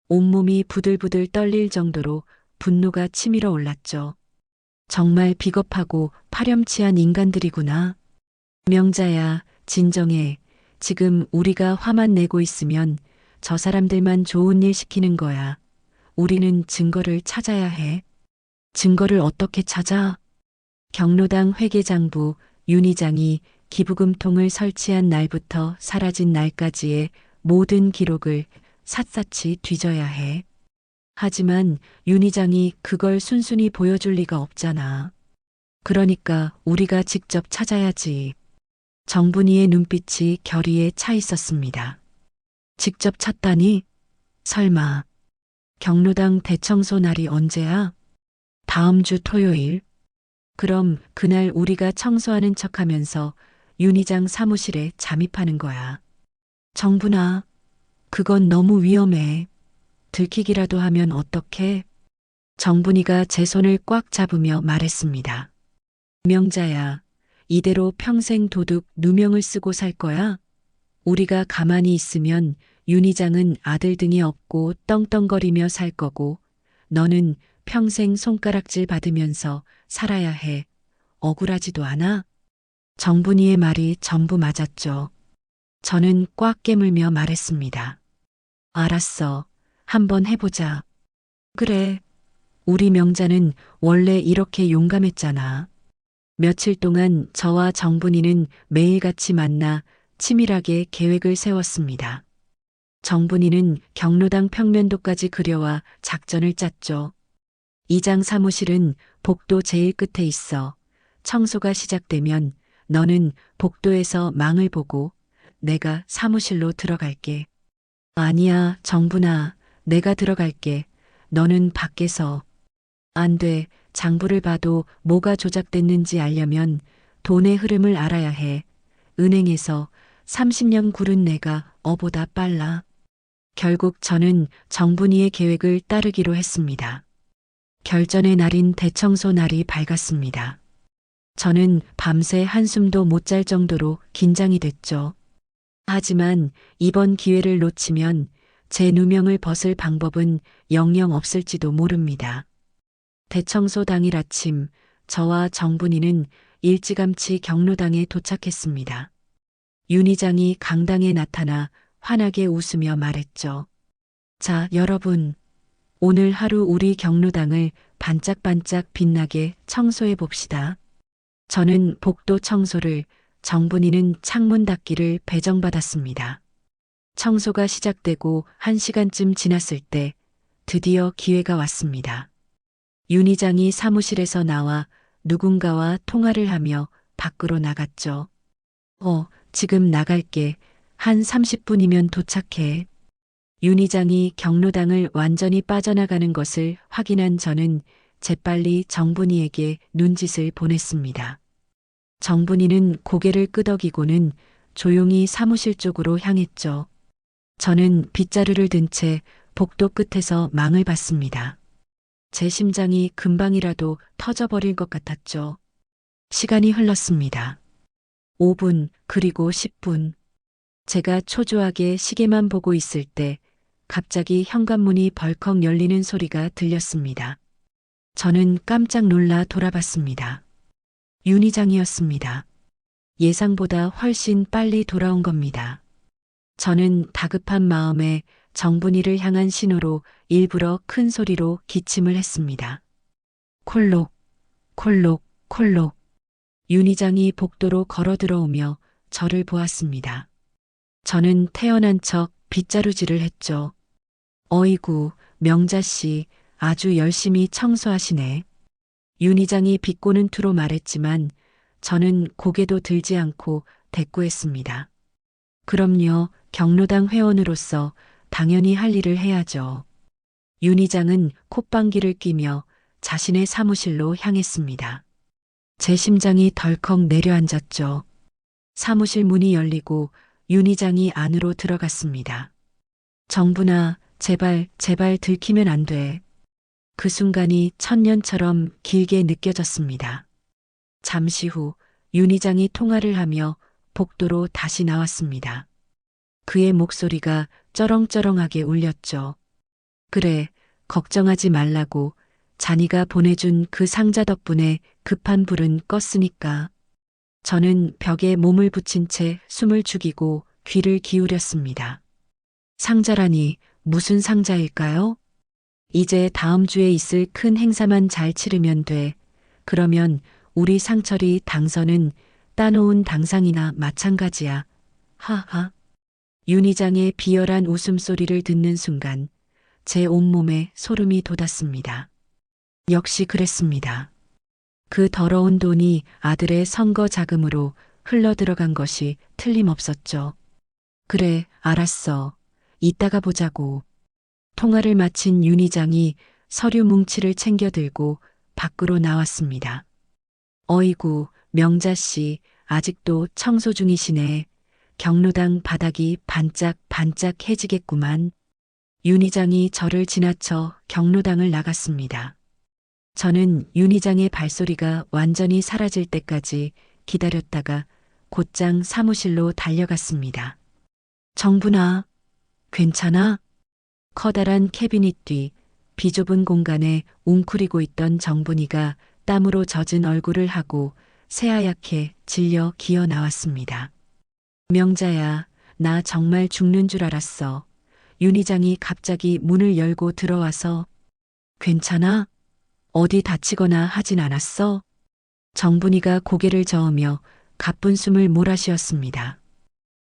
온몸이 부들부들 떨릴 정도로 분노가 치밀어 올랐죠. 정말 비겁하고 파렴치한 인간들이구나. 명자야, 진정해. 지금 우리가 화만 내고 있으면 저 사람들만 좋은 일 시키는 거야. 우리는 증거를 찾아야 해. 증거를 어떻게 찾아? 경로당 회계장부 윤희장이 기부금통을 설치한 날부터 사라진 날까지의 모든 기록을 샅샅이 뒤져야 해. 하지만 윤희장이 그걸 순순히 보여줄 리가 없잖아. 그러니까 우리가 직접 찾아야지. 정분이의 눈빛이 결의에 차 있었습니다. 직접 찾다니? 설마. 경로당 대청소 날이 언제야? 다음 주 토요일. 그럼 그날 우리가 청소하는 척하면서 윤 이장 사무실에 잠입하는 거야. 정분아, 그건 너무 위험해. 들키기라도 하면 어떡해? 정분이가 제 손을 꽉 잡으며 말했습니다. 명자야, 이대로 평생 도둑 누명을 쓰고 살 거야? 우리가 가만히 있으면 윤 이장은 아들 등이 없고 떵떵거리며 살 거고, 너는 평생 손가락질 받으면서 살아야 해. 억울하지도 않아? 정분이의 말이 전부 맞았죠. 저는 꽉 깨물며 말했습니다. 알았어. 한번 해보자. 그래. 우리 명자는 원래 이렇게 용감했잖아. 며칠 동안 저와 정분이는 매일같이 만나 치밀하게 계획을 세웠습니다. 정분이는 경로당 평면도까지 그려와 작전을 짰죠. 이장 사무실은 복도 제일 끝에 있어. 청소가 시작되면 너는 복도에서 망을 보고 내가 사무실로 들어갈게. 아니야, 정분아. 내가 들어갈게. 너는 밖에서. 안 돼. 장부를 봐도 뭐가 조작됐는지 알려면 돈의 흐름을 알아야 해. 은행에서 30년 구른 내가 어보다 빨라. 결국 저는 정분이의 계획을 따르기로 했습니다. 결전의 날인 대청소 날이 밝았습니다. 저는 밤새 한숨도 못 잘 정도로 긴장이 됐죠. 하지만 이번 기회를 놓치면 제 누명을 벗을 방법은 영영 없을지도 모릅니다. 대청소 당일 아침, 저와 정분이는 일찌감치 경로당에 도착했습니다. 윤 이장이 강당에 나타나 환하게 웃으며 말했죠. 자, 여러분. 오늘 하루 우리 경로당을 반짝반짝 빛나게 청소해 봅시다. 저는 복도 청소를, 정분이는 창문 닫기를 배정받았습니다. 청소가 시작되고 1시간쯤 지났을 때 드디어 기회가 왔습니다. 윤 이장이 사무실에서 나와 누군가와 통화를 하며 밖으로 나갔죠. 지금 나갈게. 한 30분이면 도착해. 윤 이장이 경로당을 완전히 빠져나가는 것을 확인한 저는 재빨리 정분이에게 눈짓을 보냈습니다. 정분이는 고개를 끄덕이고는 조용히 사무실 쪽으로 향했죠. 저는 빗자루를 든 채 복도 끝에서 망을 봤습니다. 제 심장이 금방이라도 터져버릴 것 같았죠. 시간이 흘렀습니다. 5분, 그리고 10분. 제가 초조하게 시계만 보고 있을 때 갑자기 현관문이 벌컥 열리는 소리가 들렸습니다. 저는 깜짝 놀라 돌아봤습니다. 윤 이장이었습니다. 예상보다 훨씬 빨리 돌아온 겁니다. 저는 다급한 마음에 정분이를 향한 신호로 일부러 큰 소리로 기침을 했습니다. 콜록, 콜록, 콜록. 윤 이장이 복도로 걸어 들어오며 저를 보았습니다. 저는 태어난 척 빗자루질을 했죠. 어이구, 명자씨, 아주 열심히 청소하시네. 윤 이장이 비꼬는 투로 말했지만 저는 고개도 들지 않고 대꾸했습니다. 그럼요, 경로당 회원으로서 당연히 할 일을 해야죠. 윤 이장은 콧방귀를 뀌며 자신의 사무실로 향했습니다. 제 심장이 덜컥 내려앉았죠. 사무실 문이 열리고 윤 이장이 안으로 들어갔습니다. 정분아, 제발 들키면 안 돼. 그 순간이 천년처럼 길게 느껴졌습니다. 잠시 후 윤 이장이 통화를 하며 복도로 다시 나왔습니다. 그의 목소리가 쩌렁쩌렁하게 울렸죠. 그래, 걱정하지 말라고. 자니가 보내준 그 상자 덕분에 급한 불은 껐으니까. 저는 벽에 몸을 붙인 채 숨을 죽이고 귀를 기울였습니다. 상자라니 무슨 상자일까요? 이제 다음 주에 있을 큰 행사만 잘 치르면 돼. 그러면 우리 상철이 당선은 따놓은 당상이나 마찬가지야. 하하. 윤 이장의 비열한 웃음소리를 듣는 순간 제 온몸에 소름이 돋았습니다. 역시 그랬습니다. 그 더러운 돈이 아들의 선거 자금으로 흘러들어간 것이 틀림없었죠. 그래, 알았어. 이따가 보자고. 통화를 마친 윤 의장이 서류 뭉치를 챙겨 들고 밖으로 나왔습니다. 어이구, 명자 씨, 아직도 청소 중이시네. 경로당 바닥이 반짝반짝해지겠구만. 윤 의장이 저를 지나쳐 경로당을 나갔습니다. 저는 윤 의장의 발소리가 완전히 사라질 때까지 기다렸다가 곧장 사무실로 달려갔습니다. 정분아, 괜찮아? 커다란 캐비닛 뒤 비좁은 공간에 웅크리고 있던 정분이가 땀으로 젖은 얼굴을 하고 새하얗게 질려 기어 나왔습니다. 명자야, 나 정말 죽는 줄 알았어. 윤 의장이 갑자기 문을 열고 들어와서 괜찮아? 어디 다치거나 하진 않았어? 정분이가 고개를 저으며 가쁜 숨을 몰아쉬었습니다.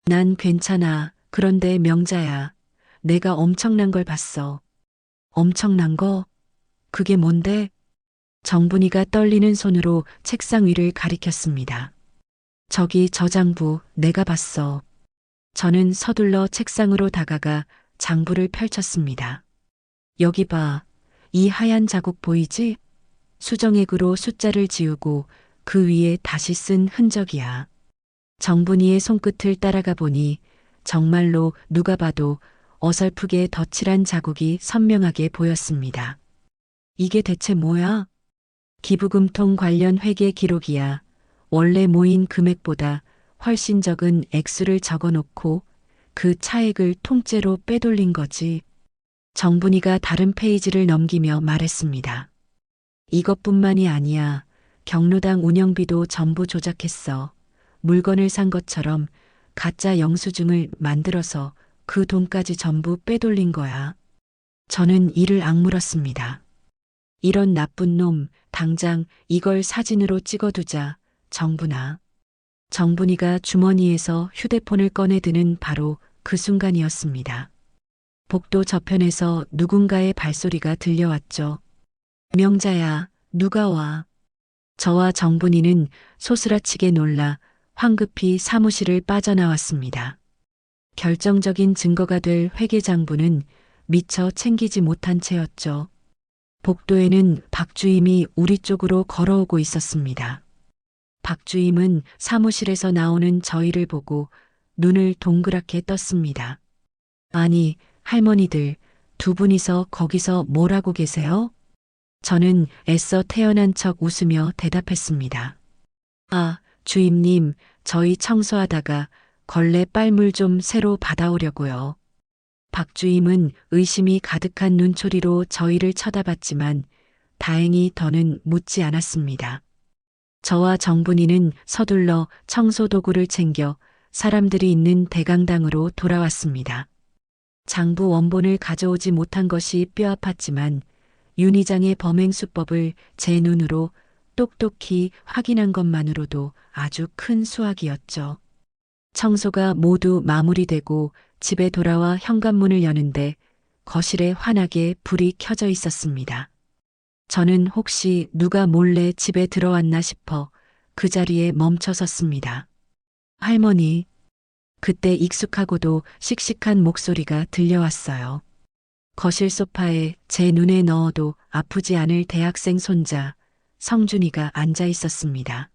난 괜찮아. 그런데 명자야, 내가 엄청난 걸 봤어. 엄청난 거? 그게 뭔데? 정분이가 떨리는 손으로 책상 위를 가리켰습니다. 저기 저 장부 내가 봤어. 저는 서둘러 책상으로 다가가 장부를 펼쳤습니다. 여기 봐. 이 하얀 자국 보이지? 수정액으로 숫자를 지우고 그 위에 다시 쓴 흔적이야. 정분이의 손끝을 따라가 보니 정말로 누가 봐도 어설프게 덧칠한 자국이 선명하게 보였습니다. 이게 대체 뭐야? 기부금통 관련 회계 기록이야. 원래 모인 금액보다 훨씬 적은 액수를 적어놓고 그 차액을 통째로 빼돌린 거지. 정분이가 다른 페이지를 넘기며 말했습니다. 이것뿐만이 아니야. 경로당 운영비도 전부 조작했어. 물건을 산 것처럼 가짜 영수증을 만들어서 그 돈까지 전부 빼돌린 거야. 저는 이를 악물었습니다. 이런 나쁜 놈, 당장 이걸 사진으로 찍어두자, 정분아. 정분이가 주머니에서 휴대폰을 꺼내드는 바로 그 순간이었습니다. 복도 저편에서 누군가의 발소리가 들려왔죠. 명자야, 누가 와. 저와 정분이는 소스라치게 놀라 황급히 사무실을 빠져나왔습니다. 결정적인 증거가 될 회계장부는 미처 챙기지 못한 채였죠. 복도에는 박주임이 우리 쪽으로 걸어오고 있었습니다. 박주임은 사무실에서 나오는 저희를 보고 눈을 동그랗게 떴습니다. 아니, 할머니들, 두 분이서 거기서 뭘 하고 계세요? 저는 애써 태연한 척 웃으며 대답했습니다. 아, 주임님, 저희 청소하다가 걸레 빨물 좀 새로 받아오려고요. 박주임은 의심이 가득한 눈초리로 저희를 쳐다봤지만 다행히 더는 묻지 않았습니다. 저와 정분이는 서둘러 청소도구를 챙겨 사람들이 있는 대강당으로 돌아왔습니다. 장부 원본을 가져오지 못한 것이 뼈아팠지만 윤 의장의 범행 수법을 제 눈으로 똑똑히 확인한 것만으로도 아주 큰 수확이었죠. 청소가 모두 마무리되고 집에 돌아와 현관문을 여는데 거실에 환하게 불이 켜져 있었습니다. 저는 혹시 누가 몰래 집에 들어왔나 싶어 그 자리에 멈춰 섰습니다. 할머니, 그때 익숙하고도 씩씩한 목소리가 들려왔어요. 거실 소파에 제 눈에 넣어도 아프지 않을 대학생 손자 성준이가 앉아 있었습니다.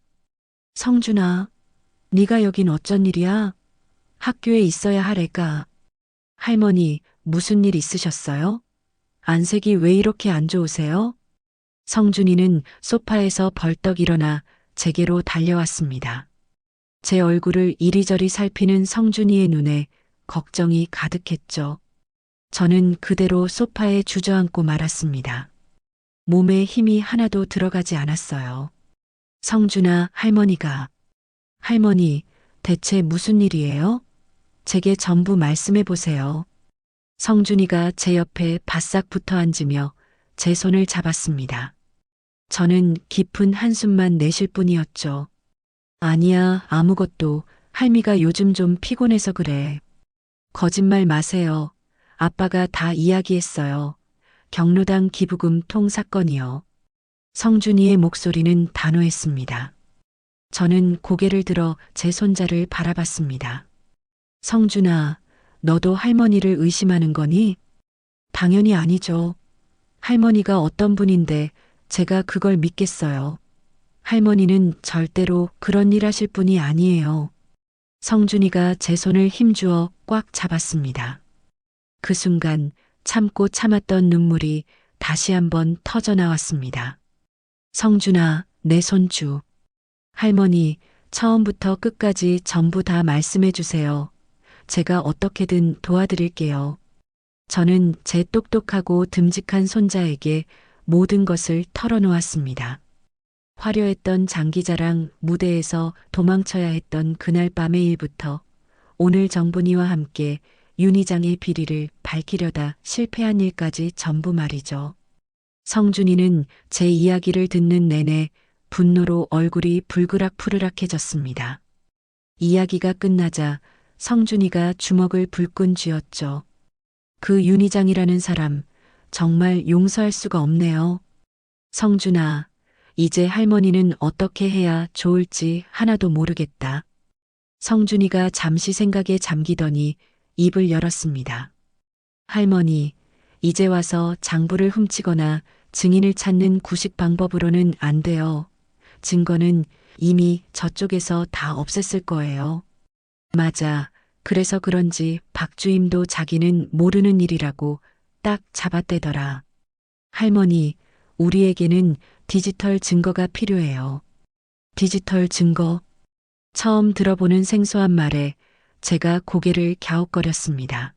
성준아, 네가 여긴 어쩐 일이야? 학교에 있어야 하래까. 할머니, 무슨 일 있으셨어요? 안색이 왜 이렇게 안 좋으세요? 성준이는 소파에서 벌떡 일어나 제게로 달려왔습니다. 제 얼굴을 이리저리 살피는 성준이의 눈에 걱정이 가득했죠. 저는 그대로 소파에 주저앉고 말았습니다. 몸에 힘이 하나도 들어가지 않았어요. 성준아, 할머니, 대체 무슨 일이에요? 제게 전부 말씀해 보세요. 성준이가 제 옆에 바싹 붙어 앉으며 제 손을 잡았습니다. 저는 깊은 한숨만 내쉴 뿐이었죠. 아니야, 아무것도. 할미가 요즘 좀 피곤해서 그래. 거짓말 마세요. 아빠가 다 이야기했어요. 경로당 기부금 통 사건이요. 성준이의 목소리는 단호했습니다. 저는 고개를 들어 제 손자를 바라봤습니다. 성준아, 너도 할머니를 의심하는 거니? 당연히 아니죠. 할머니가 어떤 분인데 제가 그걸 믿겠어요. 할머니는 절대로 그런 일 하실 분이 아니에요. 성준이가 제 손을 힘주어 꽉 잡았습니다. 그 순간 참고 참았던 눈물이 다시 한번 터져 나왔습니다. 성준아, 내 손주. 할머니, 처음부터 끝까지 전부 다 말씀해 주세요. 제가 어떻게든 도와드릴게요. 저는 제 똑똑하고 듬직한 손자에게 모든 것을 털어놓았습니다. 화려했던 장기자랑 무대에서 도망쳐야 했던 그날 밤의 일부터 오늘 정분이와 함께 윤희장의 비리를 밝히려다 실패한 일까지 전부 말이죠. 성준이는 제 이야기를 듣는 내내 분노로 얼굴이 불그락푸르락해졌습니다. 이야기가 끝나자 성준이가 주먹을 불끈 쥐었죠. 그 윤희장이라는 사람 정말 용서할 수가 없네요. 성준아, 이제 할머니는 어떻게 해야 좋을지 하나도 모르겠다. 성준이가 잠시 생각에 잠기더니 입을 열었습니다. 할머니, 이제 와서 장부를 훔치거나 증인을 찾는 구식 방법으로는 안 돼요. 증거는 이미 저쪽에서 다 없앴을 거예요. 맞아. 그래서 그런지 박주임도 자기는 모르는 일이라고 딱 잡아떼더라. 할머니, 우리에게는 디지털 증거가 필요해요. 디지털 증거? 처음 들어보는 생소한 말에 제가 고개를 갸웃거렸습니다.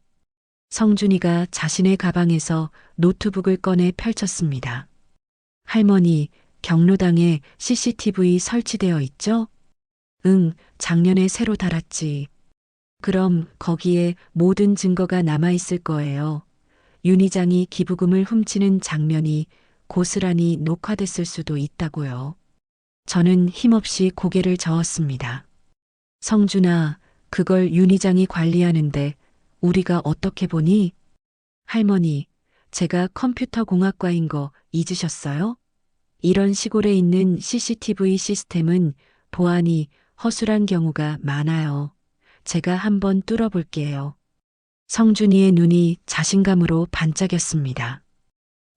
성준이가 자신의 가방에서 노트북을 꺼내 펼쳤습니다. 할머니, 경로당에 CCTV 설치되어 있죠? 응, 작년에 새로 달았지. 그럼 거기에 모든 증거가 남아있을 거예요. 윤희장이 기부금을 훔치는 장면이 고스란히 녹화됐을 수도 있다고요. 저는 힘없이 고개를 저었습니다. 성준아, 그걸 윤희장이 관리하는데 우리가 어떻게 보니? 할머니, 제가 컴퓨터 공학과인 거 잊으셨어요? 이런 시골에 있는 CCTV 시스템은 보안이 허술한 경우가 많아요. 제가 한번 뚫어볼게요. 성준이의 눈이 자신감으로 반짝였습니다.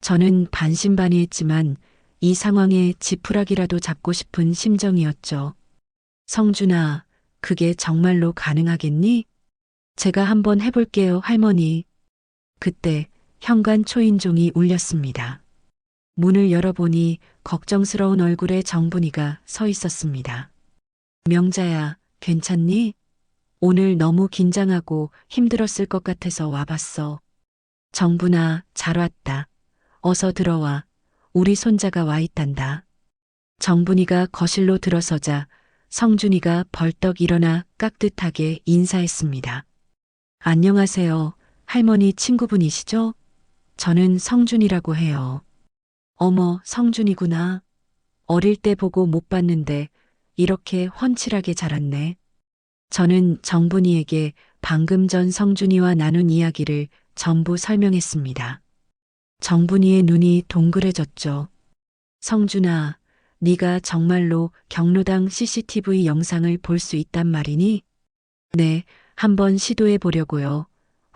저는 반신반의했지만 이 상황에 지푸라기라도 잡고 싶은 심정이었죠. 성준아, 그게 정말로 가능하겠니? 제가 한번 해볼게요, 할머니. 그때 현관 초인종이 울렸습니다. 문을 열어보니 걱정스러운 얼굴의 정분이가 서 있었습니다. 명자야, 괜찮니? 오늘 너무 긴장하고 힘들었을 것 같아서 와봤어. 정분아, 잘 왔다. 어서 들어와. 우리 손자가 와 있단다. 정분이가 거실로 들어서자 성준이가 벌떡 일어나 깍듯하게 인사했습니다. 안녕하세요. 할머니 친구분이시죠? 저는 성준이라고 해요. 어머, 성준이구나. 어릴 때 보고 못 봤는데 이렇게 훤칠하게 자랐네. 저는 정분이에게 방금 전 성준이와 나눈 이야기를 전부 설명했습니다. 정분이의 눈이 동그래졌죠. 성준아, 네가 정말로 경로당 CCTV 영상을 볼 수 있단 말이니? 네, 한번 시도해 보려고요.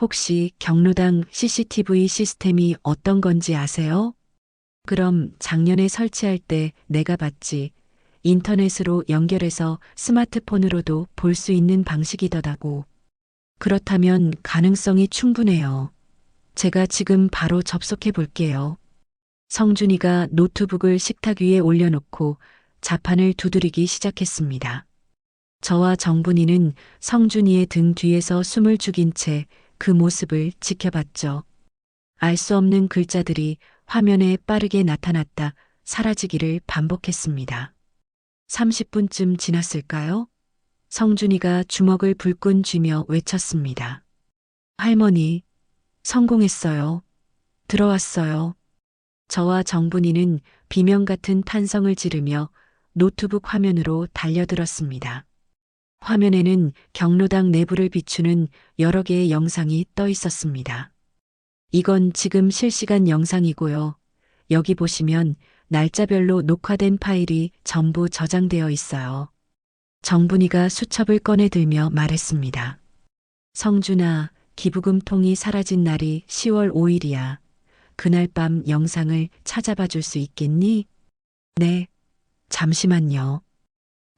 혹시 경로당 CCTV 시스템이 어떤 건지 아세요? 그럼 작년에 설치할 때 내가 봤지. 인터넷으로 연결해서 스마트폰으로도 볼 수 있는 방식이더라고. 그렇다면 가능성이 충분해요. 제가 지금 바로 접속해 볼게요. 성준이가 노트북을 식탁 위에 올려놓고 자판을 두드리기 시작했습니다. 저와 정분이는 성준이의 등 뒤에서 숨을 죽인 채 그 모습을 지켜봤죠. 알 수 없는 글자들이 화면에 빠르게 나타났다 사라지기를 반복했습니다. 30분쯤 지났을까요? 성준이가 주먹을 불끈 쥐며 외쳤습니다. 할머니, 성공했어요. 들어왔어요. 저와 정분이는 비명 같은 탄성을 지르며 노트북 화면으로 달려들었습니다. 화면에는 경로당 내부를 비추는 여러 개의 영상이 떠 있었습니다. 이건 지금 실시간 영상이고요. 여기 보시면 날짜별로 녹화된 파일이 전부 저장되어 있어요. 정분이가 수첩을 꺼내 들며 말했습니다. 성준아, 기부금통이 사라진 날이 10월 5일이야. 그날 밤 영상을 찾아봐 줄 수 있겠니? 네, 잠시만요.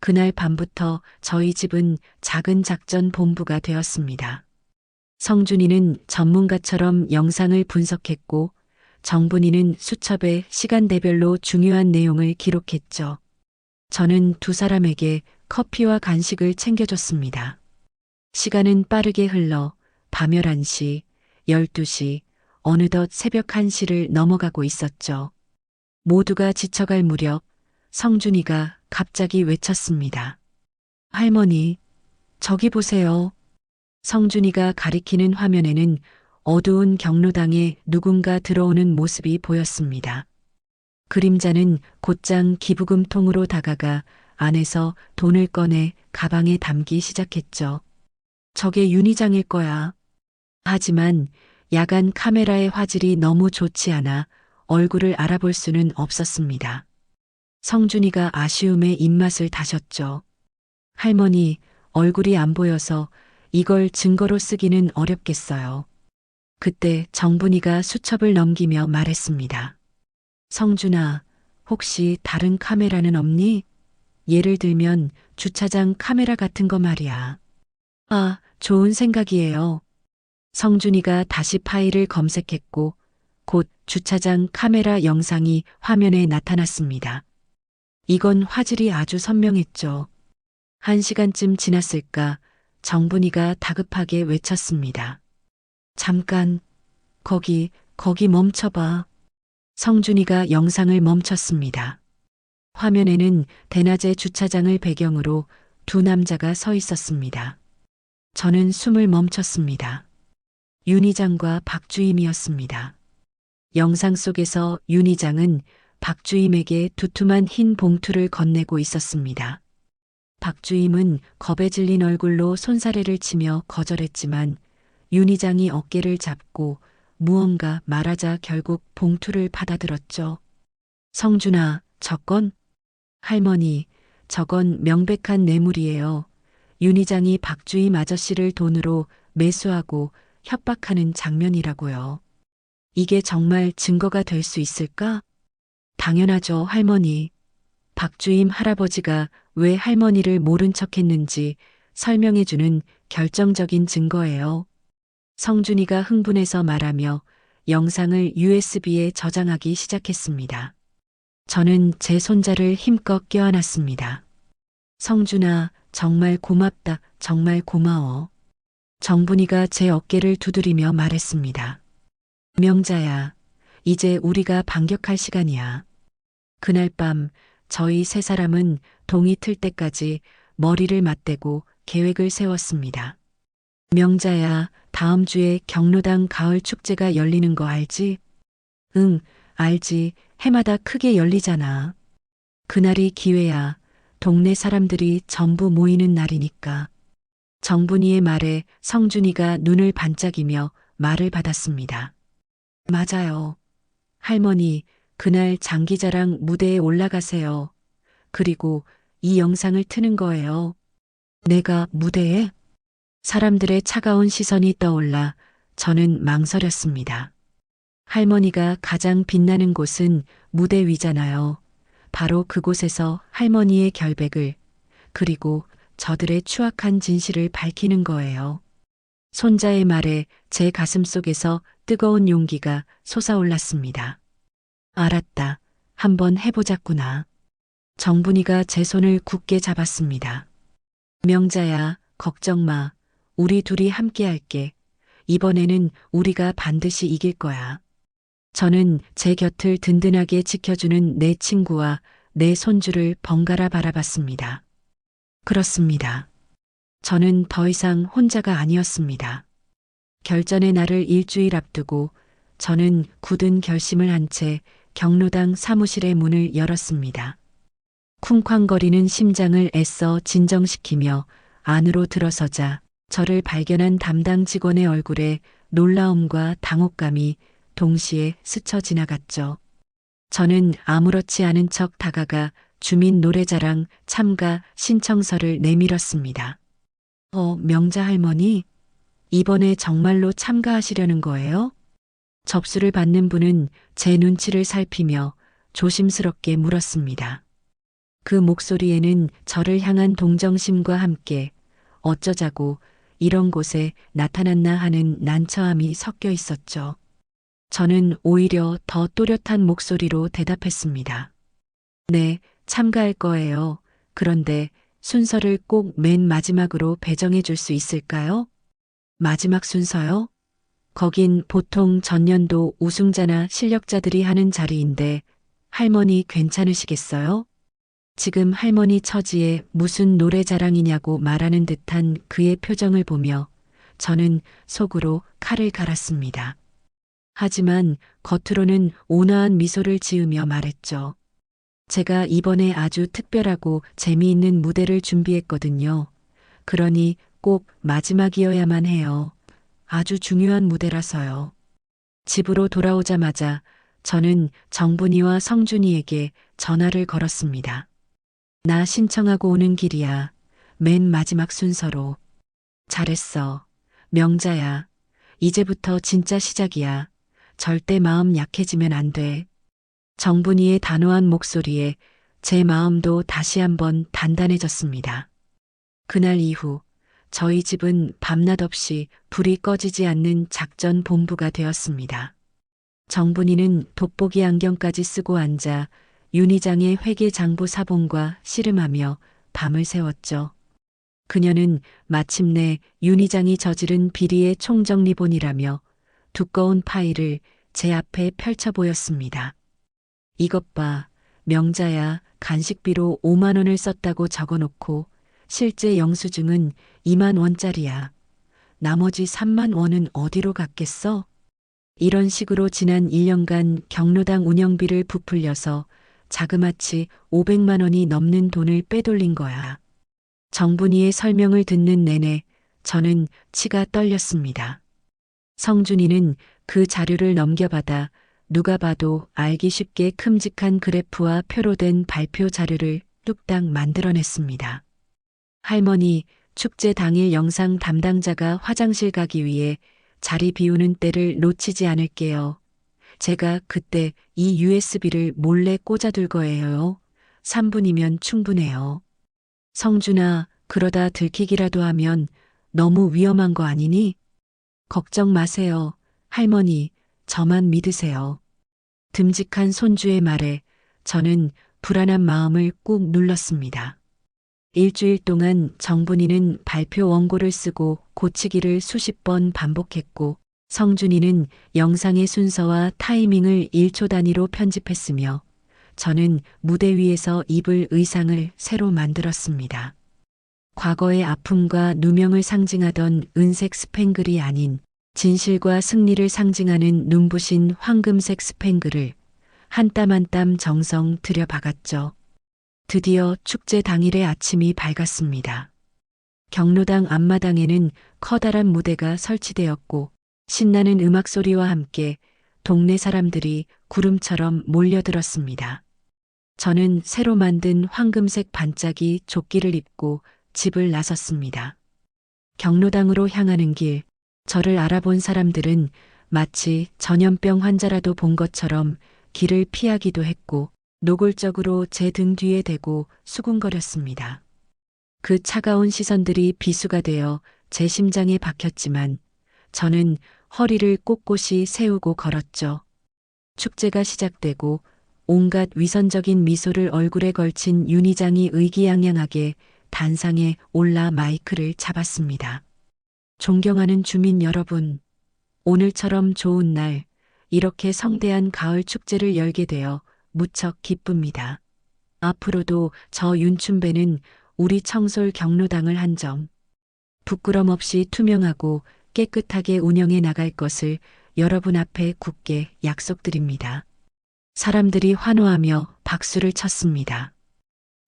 그날 밤부터 저희 집은 작은 작전 본부가 되었습니다. 성준이는 전문가처럼 영상을 분석했고 정분이는 수첩에 시간대별로 중요한 내용을 기록했죠. 저는 두 사람에게 커피와 간식을 챙겨줬습니다. 시간은 빠르게 흘러 밤 11시, 12시, 어느덧 새벽 1시를 넘어가고 있었죠. 모두가 지쳐갈 무렵 성준이가 갑자기 외쳤습니다. 할머니, 저기 보세요. 성준이가 가리키는 화면에는 어두운 경로당에 누군가 들어오는 모습이 보였습니다. 그림자는 곧장 기부금통으로 다가가 안에서 돈을 꺼내 가방에 담기 시작했죠. 저게 윤 이장일 거야. 하지만 야간 카메라의 화질이 너무 좋지 않아 얼굴을 알아볼 수는 없었습니다. 성준이가 아쉬움에 입맛을 다셨죠. 할머니, 얼굴이 안 보여서 이걸 증거로 쓰기는 어렵겠어요. 그때 정분이가 수첩을 넘기며 말했습니다. 성준아, 혹시 다른 카메라는 없니? 예를 들면 주차장 카메라 같은 거 말이야. 아, 좋은 생각이에요. 성준이가 다시 파일을 검색했고 곧 주차장 카메라 영상이 화면에 나타났습니다. 이건 화질이 아주 선명했죠. 1시간쯤 지났을까 정분이가 다급하게 외쳤습니다. 잠깐, 거기 멈춰봐. 성준이가 영상을 멈췄습니다. 화면에는 대낮의 주차장을 배경으로 두 남자가 서 있었습니다. 저는 숨을 멈췄습니다. 윤 이장과 박주임이었습니다. 영상 속에서 윤 이장은 박주임에게 두툼한 흰 봉투를 건네고 있었습니다. 박주임은 겁에 질린 얼굴로 손사래를 치며 거절했지만 윤 이장이 어깨를 잡고 무언가 말하자 결국 봉투를 받아들었죠. 성준아, 저건? 할머니, 저건 명백한 뇌물이에요. 윤 이장이 박주임 아저씨를 돈으로 매수하고 협박하는 장면이라고요. 이게 정말 증거가 될 수 있을까? 당연하죠, 할머니. 박주임 할아버지가 왜 할머니를 모른 척했는지 설명해주는 결정적인 증거예요. 성준이가 흥분해서 말하며 영상을 USB에 저장하기 시작했습니다. 저는 제 손자를 힘껏 껴안았습니다. 성준아, 정말 고맙다, 정말 고마워. 정분이가 제 어깨를 두드리며 말했습니다. 명자야, 이제 우리가 반격할 시간이야. 그날 밤 저희 세 사람은 동이 틀 때까지 머리를 맞대고 계획을 세웠습니다. 명자야, 다음 주에 경로당 가을 축제가 열리는 거 알지? 응, 알지. 해마다 크게 열리잖아. 그날이 기회야. 동네 사람들이 전부 모이는 날이니까. 정분이의 말에 성준이가 눈을 반짝이며 말을 받았습니다. 맞아요. 할머니, 그날 장기자랑 무대에 올라가세요. 그리고 이 영상을 트는 거예요. 내가 무대에? 사람들의 차가운 시선이 떠올라 저는 망설였습니다. 할머니가 가장 빛나는 곳은 무대 위잖아요. 바로 그곳에서 할머니의 결백을 그리고 저들의 추악한 진실을 밝히는 거예요. 손자의 말에 제 가슴 속에서 뜨거운 용기가 솟아올랐습니다. 알았다. 한번 해보자꾸나. 정분이가 제 손을 굳게 잡았습니다. 명자야, 걱정 마. 우리 둘이 함께 할게. 이번에는 우리가 반드시 이길 거야. 저는 제 곁을 든든하게 지켜주는 내 친구와 내 손주를 번갈아 바라봤습니다. 그렇습니다. 저는 더 이상 혼자가 아니었습니다. 결전의 날을 일주일 앞두고 저는 굳은 결심을 한 채 경로당 사무실의 문을 열었습니다. 쿵쾅거리는 심장을 애써 진정시키며 안으로 들어서자 저를 발견한 담당 직원의 얼굴에 놀라움과 당혹감이 동시에 스쳐 지나갔죠. 저는 아무렇지 않은 척 다가가 주민 노래자랑 참가 신청서를 내밀었습니다. 명자 할머니, 이번에 정말로 참가하시려는 거예요? 접수를 받는 분은 제 눈치를 살피며 조심스럽게 물었습니다. 그 목소리에는 저를 향한 동정심과 함께 어쩌자고 이런 곳에 나타났나 하는 난처함이 섞여 있었죠. 저는 오히려 더 또렷한 목소리로 대답했습니다. 네, 참가할 거예요. 그런데 순서를 꼭 맨 마지막으로 배정해 줄 수 있을까요? 마지막 순서요? 거긴 보통 전년도 우승자나 실력자들이 하는 자리인데 할머니 괜찮으시겠어요? 지금 할머니 처지에 무슨 노래 자랑이냐고 말하는 듯한 그의 표정을 보며 저는 속으로 칼을 갈았습니다. 하지만 겉으로는 온화한 미소를 지으며 말했죠. 제가 이번에 아주 특별하고 재미있는 무대를 준비했거든요. 그러니 꼭 마지막이어야만 해요. 아주 중요한 무대라서요. 집으로 돌아오자마자 저는 정분이와 성준이에게 전화를 걸었습니다. 나 신청하고 오는 길이야. 맨 마지막 순서로. 잘했어. 명자야. 이제부터 진짜 시작이야. 절대 마음 약해지면 안 돼. 정분이의 단호한 목소리에 제 마음도 다시 한번 단단해졌습니다. 그날 이후 저희 집은 밤낮 없이 불이 꺼지지 않는 작전 본부가 되었습니다. 정분이는 돋보기 안경까지 쓰고 앉아 윤희장의 회계장부 사본과 씨름하며 밤을 새웠죠. 그녀는 마침내 윤희장이 저지른 비리의 총정리본이라며 두꺼운 파일을 제 앞에 펼쳐 보였습니다. 이것 봐, 명자야. 간식비로 5만 원을 썼다고 적어놓고 실제 영수증은 2만 원짜리야. 나머지 3만 원은 어디로 갔겠어? 이런 식으로 지난 1년간 경로당 운영비를 부풀려서 자그마치 500만 원이 넘는 돈을 빼돌린 거야. 정분이의 설명을 듣는 내내 저는 치가 떨렸습니다. 성준이는 그 자료를 넘겨받아 누가 봐도 알기 쉽게 큼직한 그래프와 표로 된 발표 자료를 뚝딱 만들어냈습니다. 할머니, 축제 당일 영상 담당자가 화장실 가기 위해 자리 비우는 때를 놓치지 않을게요. 제가 그때 이 USB를 몰래 꽂아둘 거예요. 3분이면 충분해요. 성준아, 그러다 들키기라도 하면 너무 위험한 거 아니니? 걱정 마세요. 할머니, 저만 믿으세요. 듬직한 손주의 말에 저는 불안한 마음을 꾹 눌렀습니다. 일주일 동안 정분이는 발표 원고를 쓰고 고치기를 수십 번 반복했고 성준이는 영상의 순서와 타이밍을 1초 단위로 편집했으며 저는 무대 위에서 입을 의상을 새로 만들었습니다. 과거의 아픔과 누명을 상징하던 은색 스팽글이 아닌 진실과 승리를 상징하는 눈부신 황금색 스팽글을 한 땀 한 땀 정성 들여 박았죠. 드디어 축제 당일의 아침이 밝았습니다. 경로당 앞마당에는 커다란 무대가 설치되었고 신나는 음악 소리와 함께 동네 사람들이 구름처럼 몰려들었습니다. 저는 새로 만든 황금색 반짝이 조끼를 입고 집을 나섰습니다. 경로당으로 향하는 길, 저를 알아본 사람들은 마치 전염병 환자라도 본 것처럼 길을 피하기도 했고 노골적으로 제 등 뒤에 대고 수군거렸습니다. 그 차가운 시선들이 비수가 되어 제 심장에 박혔지만 저는 허리를 꼿꼿이 세우고 걸었죠. 축제가 시작되고 온갖 위선적인 미소를 얼굴에 걸친 윤희장이 의기양양하게 단상에 올라 마이크를 잡았습니다. 존경하는 주민 여러분, 오늘처럼 좋은 날, 이렇게 성대한 가을 축제를 열게 되어 무척 기쁩니다. 앞으로도 저 윤춘배는 우리 청솔 경로당을 한 점 부끄럼 없이 투명하고 깨끗하게 운영해 나갈 것을 여러분 앞에 굳게 약속드립니다. 사람들이 환호하며 박수를 쳤습니다.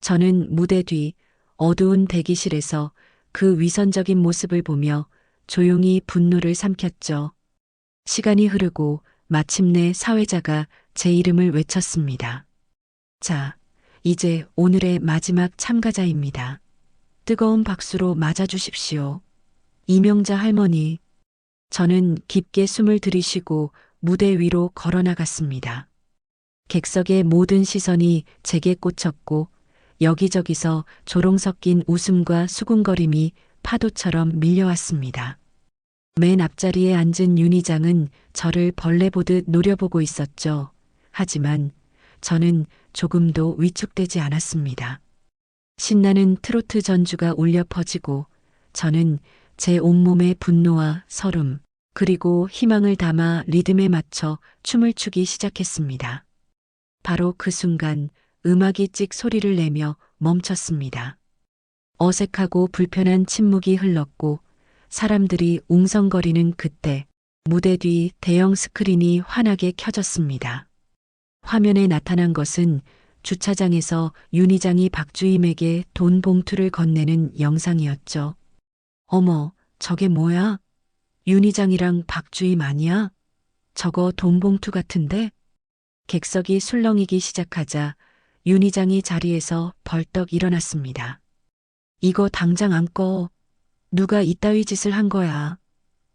저는 무대 뒤 어두운 대기실에서 그 위선적인 모습을 보며 조용히 분노를 삼켰죠. 시간이 흐르고 마침내 사회자가 제 이름을 외쳤습니다. 자, 이제 오늘의 마지막 참가자입니다. 뜨거운 박수로 맞아주십시오. 이명자 할머니. 저는 깊게 숨을 들이쉬고 무대 위로 걸어 나갔습니다. 객석의 모든 시선이 제게 꽂혔고 여기저기서 조롱 섞인 웃음과 수군거림이 파도처럼 밀려왔습니다. 맨 앞자리에 앉은 윤 의장은 저를 벌레 보듯 노려보고 있었죠. 하지만 저는 조금도 위축되지 않았습니다. 신나는 트로트 전주가 울려 퍼지고 저는 제 온몸에 분노와 설움, 그리고 희망을 담아 리듬에 맞춰 춤을 추기 시작했습니다. 바로 그 순간 음악이 찍 소리를 내며 멈췄습니다. 어색하고 불편한 침묵이 흘렀고 사람들이 웅성거리는 그때 무대 뒤 대형 스크린이 환하게 켜졌습니다. 화면에 나타난 것은 주차장에서 윤 의장이 박주임에게 돈 봉투를 건네는 영상이었죠. 어머, 저게 뭐야? 윤 의장이랑 박주임 아니야? 저거 돈 봉투 같은데? 객석이 술렁이기 시작하자 윤 의장이 자리에서 벌떡 일어났습니다. 이거 당장 안 꺼. 누가 이따위 짓을 한 거야.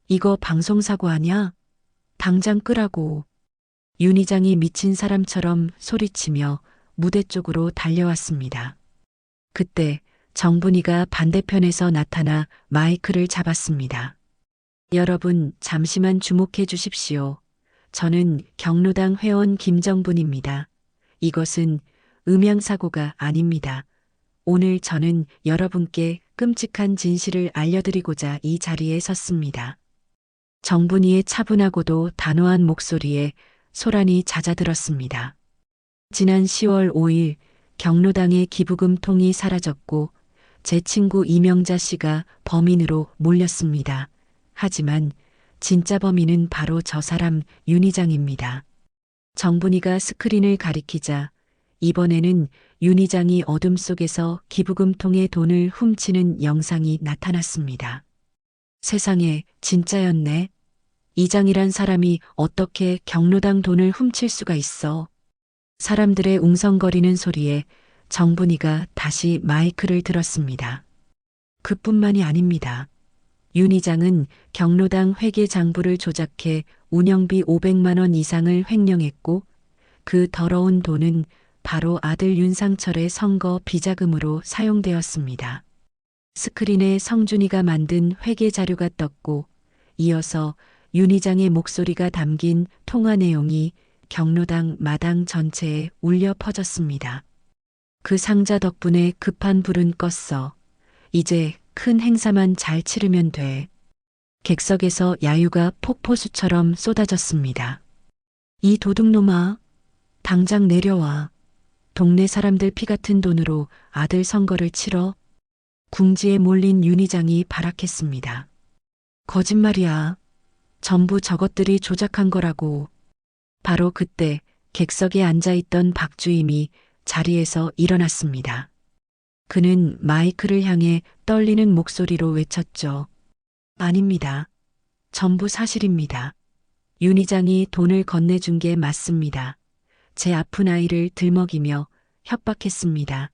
이거 방송사고 아냐? 당장 끄라고. 윤 의장이 미친 사람처럼 소리치며 무대 쪽으로 달려왔습니다. 그때 정분이가 반대편에서 나타나 마이크를 잡았습니다. 여러분, 잠시만 주목해 주십시오. 저는 경로당 회원 김정분입니다. 이것은 음향사고가 아닙니다. 오늘 저는 여러분께 끔찍한 진실을 알려드리고자 이 자리에 섰습니다. 정분이의 차분하고도 단호한 목소리에 소란이 잦아들었습니다. 지난 10월 5일 경로당의 기부금 통이 사라졌고 제 친구 이명자 씨가 범인으로 몰렸습니다. 하지만 진짜 범인은 바로 저 사람 윤 의장입니다. 정분이가 스크린을 가리키자 이번에는 윤 의장이 어둠 속에서 기부금 통에 돈을 훔치는 영상이 나타났습니다. 세상에, 진짜였네. 이장이란 사람이 어떻게 경로당 돈을 훔칠 수가 있어. 사람들의 웅성거리는 소리에 정분이가 다시 마이크를 들었습니다. 그뿐만이 아닙니다. 윤 의장은 경로당 회계 장부를 조작해 운영비 500만 원 이상을 횡령했고 그 더러운 돈은 바로 아들 윤상철의 선거 비자금으로 사용되었습니다. 스크린에 성준이가 만든 회계 자료가 떴고 이어서 윤 의장의 목소리가 담긴 통화 내용이 경로당 마당 전체에 울려 퍼졌습니다. 그 상자 덕분에 급한 불은 껐어. 이제 큰 행사만 잘 치르면 돼. 객석에서 야유가 폭포수처럼 쏟아졌습니다. 이 도둑놈아, 당장 내려와. 동네 사람들 피 같은 돈으로 아들 선거를 치러? 궁지에 몰린 윤 의장이 발악했습니다. 거짓말이야. 전부 저것들이 조작한 거라고. 바로 그때 객석에 앉아있던 박주임이 자리에서 일어났습니다. 그는 마이크를 향해 떨리는 목소리로 외쳤죠. 아닙니다. 전부 사실입니다. 윤 의장이 돈을 건네준 게 맞습니다. 제 아픈 아이를 들먹이며 협박했습니다.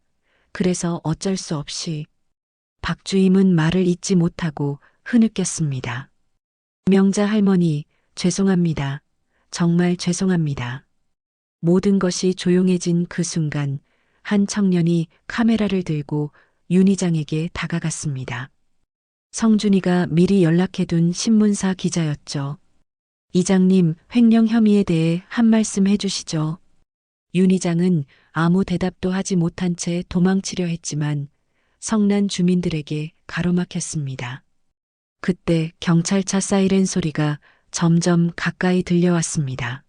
그래서 어쩔 수 없이. 박주임은 말을 잇지 못하고 흐느꼈습니다. 명자 할머니, 죄송합니다. 정말 죄송합니다. 모든 것이 조용해진 그 순간 한 청년이 카메라를 들고 윤 의장에게 다가갔습니다. 성준이가 미리 연락해둔 신문사 기자였죠. 이장님, 횡령 혐의에 대해 한 말씀 해주시죠. 윤 의장은 아무 대답도 하지 못한 채 도망치려 했지만 성난 주민들에게 가로막혔습니다. 그때 경찰차 사이렌 소리가 점점 가까이 들려왔습니다.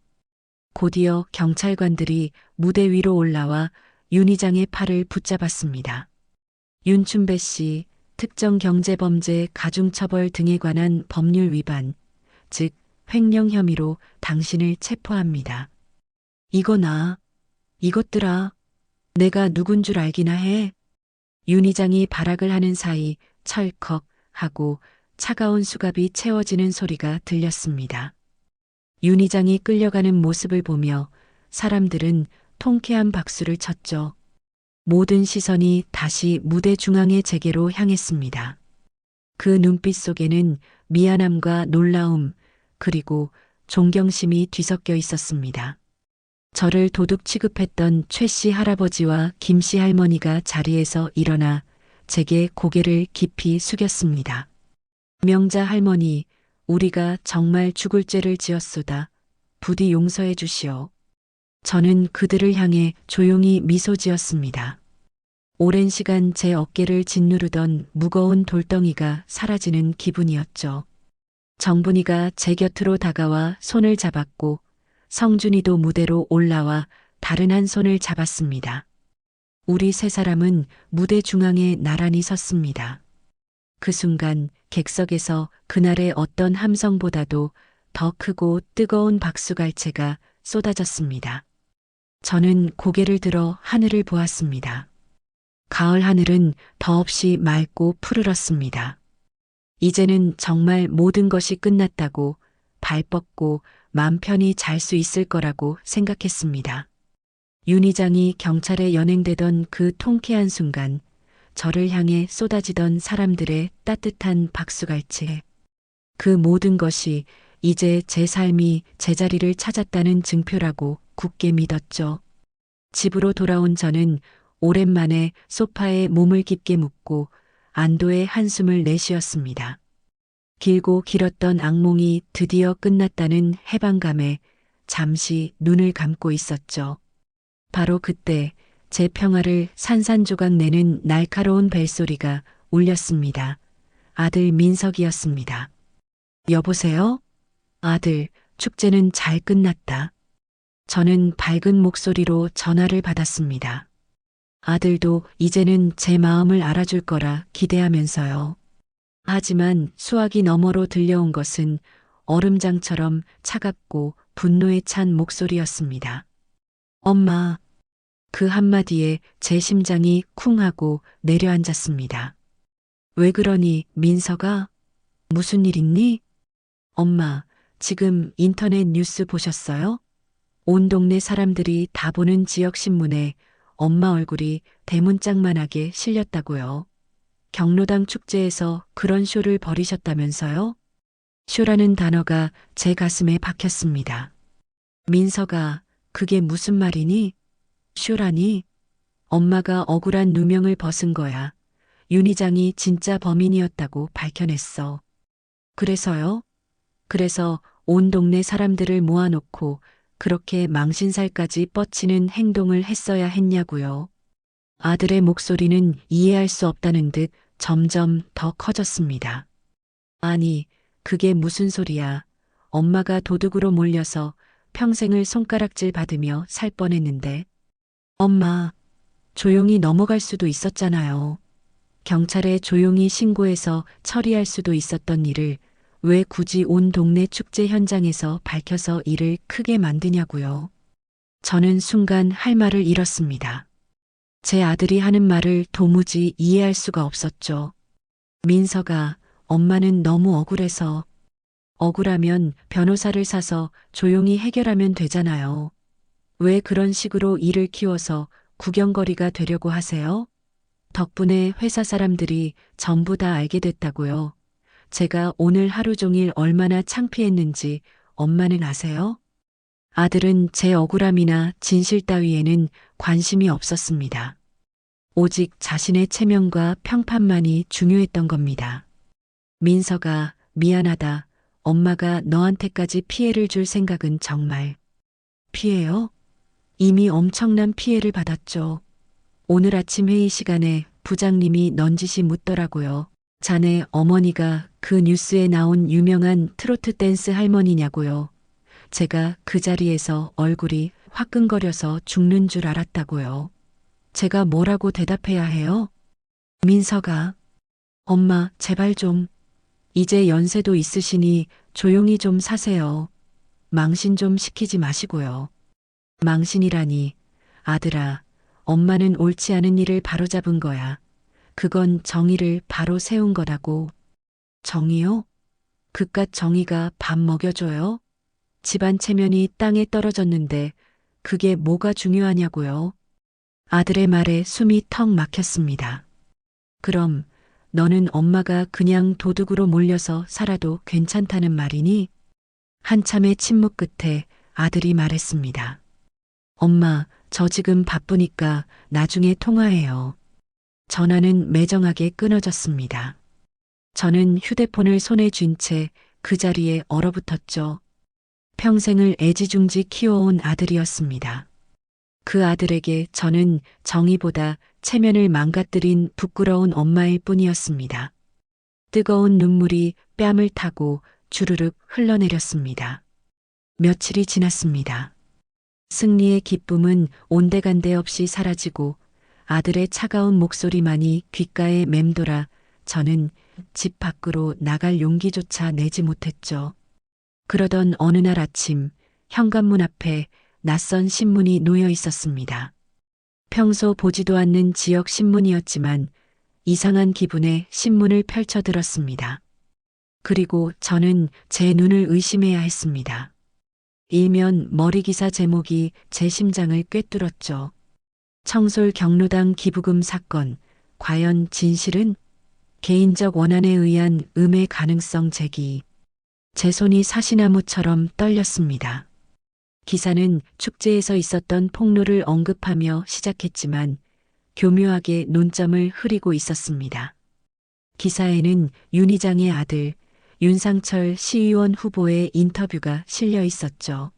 곧이어 경찰관들이 무대 위로 올라와 윤 의장의 팔을 붙잡았습니다. 윤춘배 씨, 특정경제범죄 가중처벌 등에 관한 법률 위반, 즉 횡령 혐의로 당신을 체포합니다. 이거나, 이것들아, 내가 누군 줄 알기나 해. 윤 의장이 발악을 하는 사이 철컥 하고 차가운 수갑이 채워지는 소리가 들렸습니다. 윤 의장이 끌려가는 모습을 보며 사람들은 통쾌한 박수를 쳤죠. 모든 시선이 다시 무대 중앙의 제게로 향했습니다. 그 눈빛 속에는 미안함과 놀라움, 그리고 존경심이 뒤섞여 있었습니다. 저를 도둑 취급했던 최 씨 할아버지와 김 씨 할머니가 자리에서 일어나 제게 고개를 깊이 숙였습니다. 명자 할머니, 우리가 정말 죽을 죄를 지었소다. 부디 용서해 주시오. 저는 그들을 향해 조용히 미소 지었습니다. 오랜 시간 제 어깨를 짓누르던 무거운 돌덩이가 사라지는 기분이었죠. 정분이가 제 곁으로 다가와 손을 잡았고 성준이도 무대로 올라와 다른 한 손을 잡았습니다. 우리 세 사람은 무대 중앙에 나란히 섰습니다. 그 순간 객석에서 그날의 어떤 함성보다도 더 크고 뜨거운 박수갈채가 쏟아졌습니다. 저는 고개를 들어 하늘을 보았습니다. 가을 하늘은 더없이 맑고 푸르렀습니다. 이제는 정말 모든 것이 끝났다고 발 뻗고 맘 편히 잘 수 있을 거라고 생각했습니다. 윤 의장이 경찰에 연행되던 그 통쾌한 순간 저를 향해 쏟아지던 사람들의 따뜻한 박수갈채. 그 모든 것이 이제 제 삶이 제자리를 찾았다는 증표라고 굳게 믿었죠. 집으로 돌아온 저는 오랜만에 소파에 몸을 깊게 묻고 안도의 한숨을 내쉬었습니다. 길고 길었던 악몽이 드디어 끝났다는 해방감에 잠시 눈을 감고 있었죠. 바로 그때 제 평화를 산산조각 내는 날카로운 벨소리가 울렸습니다. 아들 민석이었습니다. 여보세요? 아들, 축제는 잘 끝났다. 저는 밝은 목소리로 전화를 받았습니다. 아들도 이제는 제 마음을 알아줄 거라 기대하면서요. 하지만 수화기 너머로 들려온 것은 얼음장처럼 차갑고 분노에 찬 목소리였습니다. 엄마. 그 한마디에 제 심장이 쿵 하고 내려앉았습니다. 왜 그러니, 민서가? 무슨 일 있니? 엄마, 지금 인터넷 뉴스 보셨어요? 온 동네 사람들이 다 보는 지역신문에 엄마 얼굴이 대문짝만하게 실렸다고요. 경로당 축제에서 그런 쇼를 벌이셨다면서요? 쇼라는 단어가 제 가슴에 박혔습니다. 민서가, 그게 무슨 말이니? 쇼라니? 엄마가 억울한 누명을 벗은 거야. 윤 의장이 진짜 범인이었다고 밝혀냈어. 그래서요? 그래서 온 동네 사람들을 모아놓고 그렇게 망신살까지 뻗치는 행동을 했어야 했냐고요. 아들의 목소리는 이해할 수 없다는 듯 점점 더 커졌습니다. 아니, 그게 무슨 소리야. 엄마가 도둑으로 몰려서 평생을 손가락질 받으며 살 뻔했는데. 엄마, 조용히 넘어갈 수도 있었잖아요. 경찰에 조용히 신고해서 처리할 수도 있었던 일을 왜 굳이 온 동네 축제 현장에서 밝혀서 일을 크게 만드냐고요. 저는 순간 할 말을 잃었습니다. 제 아들이 하는 말을 도무지 이해할 수가 없었죠. 민서가, 엄마는 너무 억울해서. 억울하면 변호사를 사서 조용히 해결하면 되잖아요. 왜 그런 식으로 일을 키워서 구경거리가 되려고 하세요? 덕분에 회사 사람들이 전부 다 알게 됐다고요. 제가 오늘 하루 종일 얼마나 창피했는지 엄마는 아세요? 아들은 제 억울함이나 진실 따위에는 관심이 없었습니다. 오직 자신의 체면과 평판만이 중요했던 겁니다. 민서가, 미안하다. 엄마가 너한테까지 피해를 줄 생각은 정말. 피해요? 이미 엄청난 피해를 받았죠. 오늘 아침 회의 시간에 부장님이 넌지시 묻더라고요. 자네 어머니가 그 뉴스에 나온 유명한 트로트 댄스 할머니냐고요. 제가 그 자리에서 얼굴이 화끈거려서 죽는 줄 알았다고요. 제가 뭐라고 대답해야 해요? 민서가, 엄마, 제발 좀. 이제 연세도 있으시니 조용히 좀 사세요. 망신 좀 시키지 마시고요. 망신이라니, 아들아, 엄마는 옳지 않은 일을 바로잡은 거야. 그건 정의를 바로 세운 거라고. 정의요? 그깟 정의가 밥 먹여줘요? 집안 체면이 땅에 떨어졌는데 그게 뭐가 중요하냐고요? 아들의 말에 숨이 턱 막혔습니다. 그럼 너는 엄마가 그냥 도둑으로 몰려서 살아도 괜찮다는 말이니? 한참의 침묵 끝에 아들이 말했습니다. 엄마, 저 지금 바쁘니까 나중에 통화해요. 전화는 매정하게 끊어졌습니다. 저는 휴대폰을 손에 쥔 채 그 자리에 얼어붙었죠. 평생을 애지중지 키워온 아들이었습니다. 그 아들에게 저는 정의보다 체면을 망가뜨린 부끄러운 엄마일 뿐이었습니다. 뜨거운 눈물이 뺨을 타고 주르륵 흘러내렸습니다. 며칠이 지났습니다. 승리의 기쁨은 온데간데 없이 사라지고 아들의 차가운 목소리만이 귓가에 맴돌아 저는 집 밖으로 나갈 용기조차 내지 못했죠. 그러던 어느 날 아침 현관문 앞에 낯선 신문이 놓여 있었습니다. 평소 보지도 않는 지역 신문이었지만 이상한 기분에 신문을 펼쳐들었습니다. 그리고 저는 제 눈을 의심해야 했습니다. 일면 머리 기사 제목이 제 심장을 꿰뚫었죠. 청솔 경로당 기부금 사건, 과연 진실은? 개인적 원한에 의한 음해 가능성 제기. 제 손이 사시나무처럼 떨렸습니다. 기사는 축제에서 있었던 폭로를 언급하며 시작했지만 교묘하게 논점을 흐리고 있었습니다. 기사에는 윤 의장의 아들 윤상철 시의원 후보의 인터뷰가 실려 있었죠.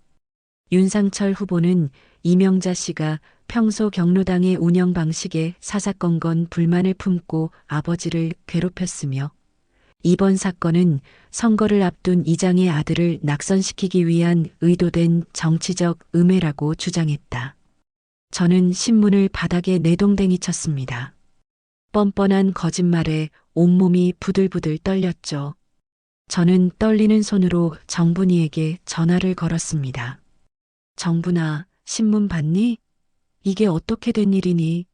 윤상철 후보는 이명자 씨가 평소 경로당의 운영 방식에 사사건건 불만을 품고 아버지를 괴롭혔으며 이번 사건은 선거를 앞둔 이장의 아들을 낙선시키기 위한 의도된 정치적 음해라고 주장했다. 저는 신문을 바닥에 내동댕이 쳤습니다. 뻔뻔한 거짓말에 온몸이 부들부들 떨렸죠. 저는 떨리는 손으로 정분이에게 전화를 걸었습니다. 정분아, 신문 봤니? 이게 어떻게 된 일이니?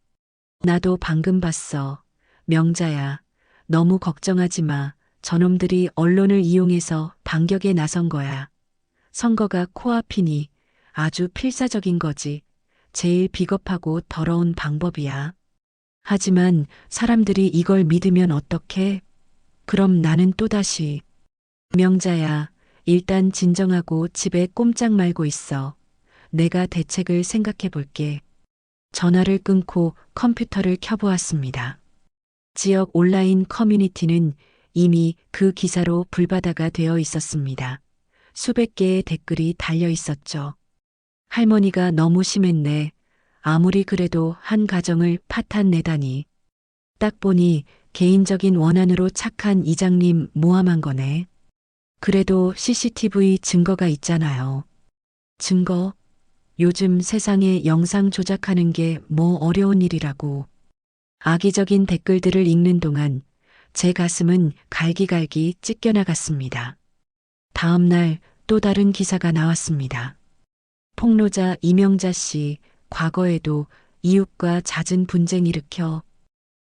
나도 방금 봤어. 명자야, 너무 걱정하지 마. 저놈들이 언론을 이용해서 반격에 나선 거야. 선거가 코앞이니 아주 필사적인 거지. 제일 비겁하고 더러운 방법이야. 하지만 사람들이 이걸 믿으면 어떡해? 그럼 나는 또다시. 명자야, 일단 진정하고 집에 꼼짝 말고 있어. 내가 대책을 생각해 볼게. 전화를 끊고 컴퓨터를 켜보았습니다. 지역 온라인 커뮤니티는 이미 그 기사로 불바다가 되어 있었습니다. 수백 개의 댓글이 달려 있었죠. 할머니가 너무 심했네. 아무리 그래도 한 가정을 파탄 내다니. 딱 보니 개인적인 원한으로 착한 이장님 모함한 거네. 그래도 CCTV 증거가 있잖아요. 증거? 요즘 세상에 영상 조작하는 게 뭐 어려운 일이라고. 악의적인 댓글들을 읽는 동안 제 가슴은 갈기갈기 찢겨나갔습니다. 다음 날 또 다른 기사가 나왔습니다. 폭로자 이명자 씨, 과거에도 이웃과 잦은 분쟁 일으켜.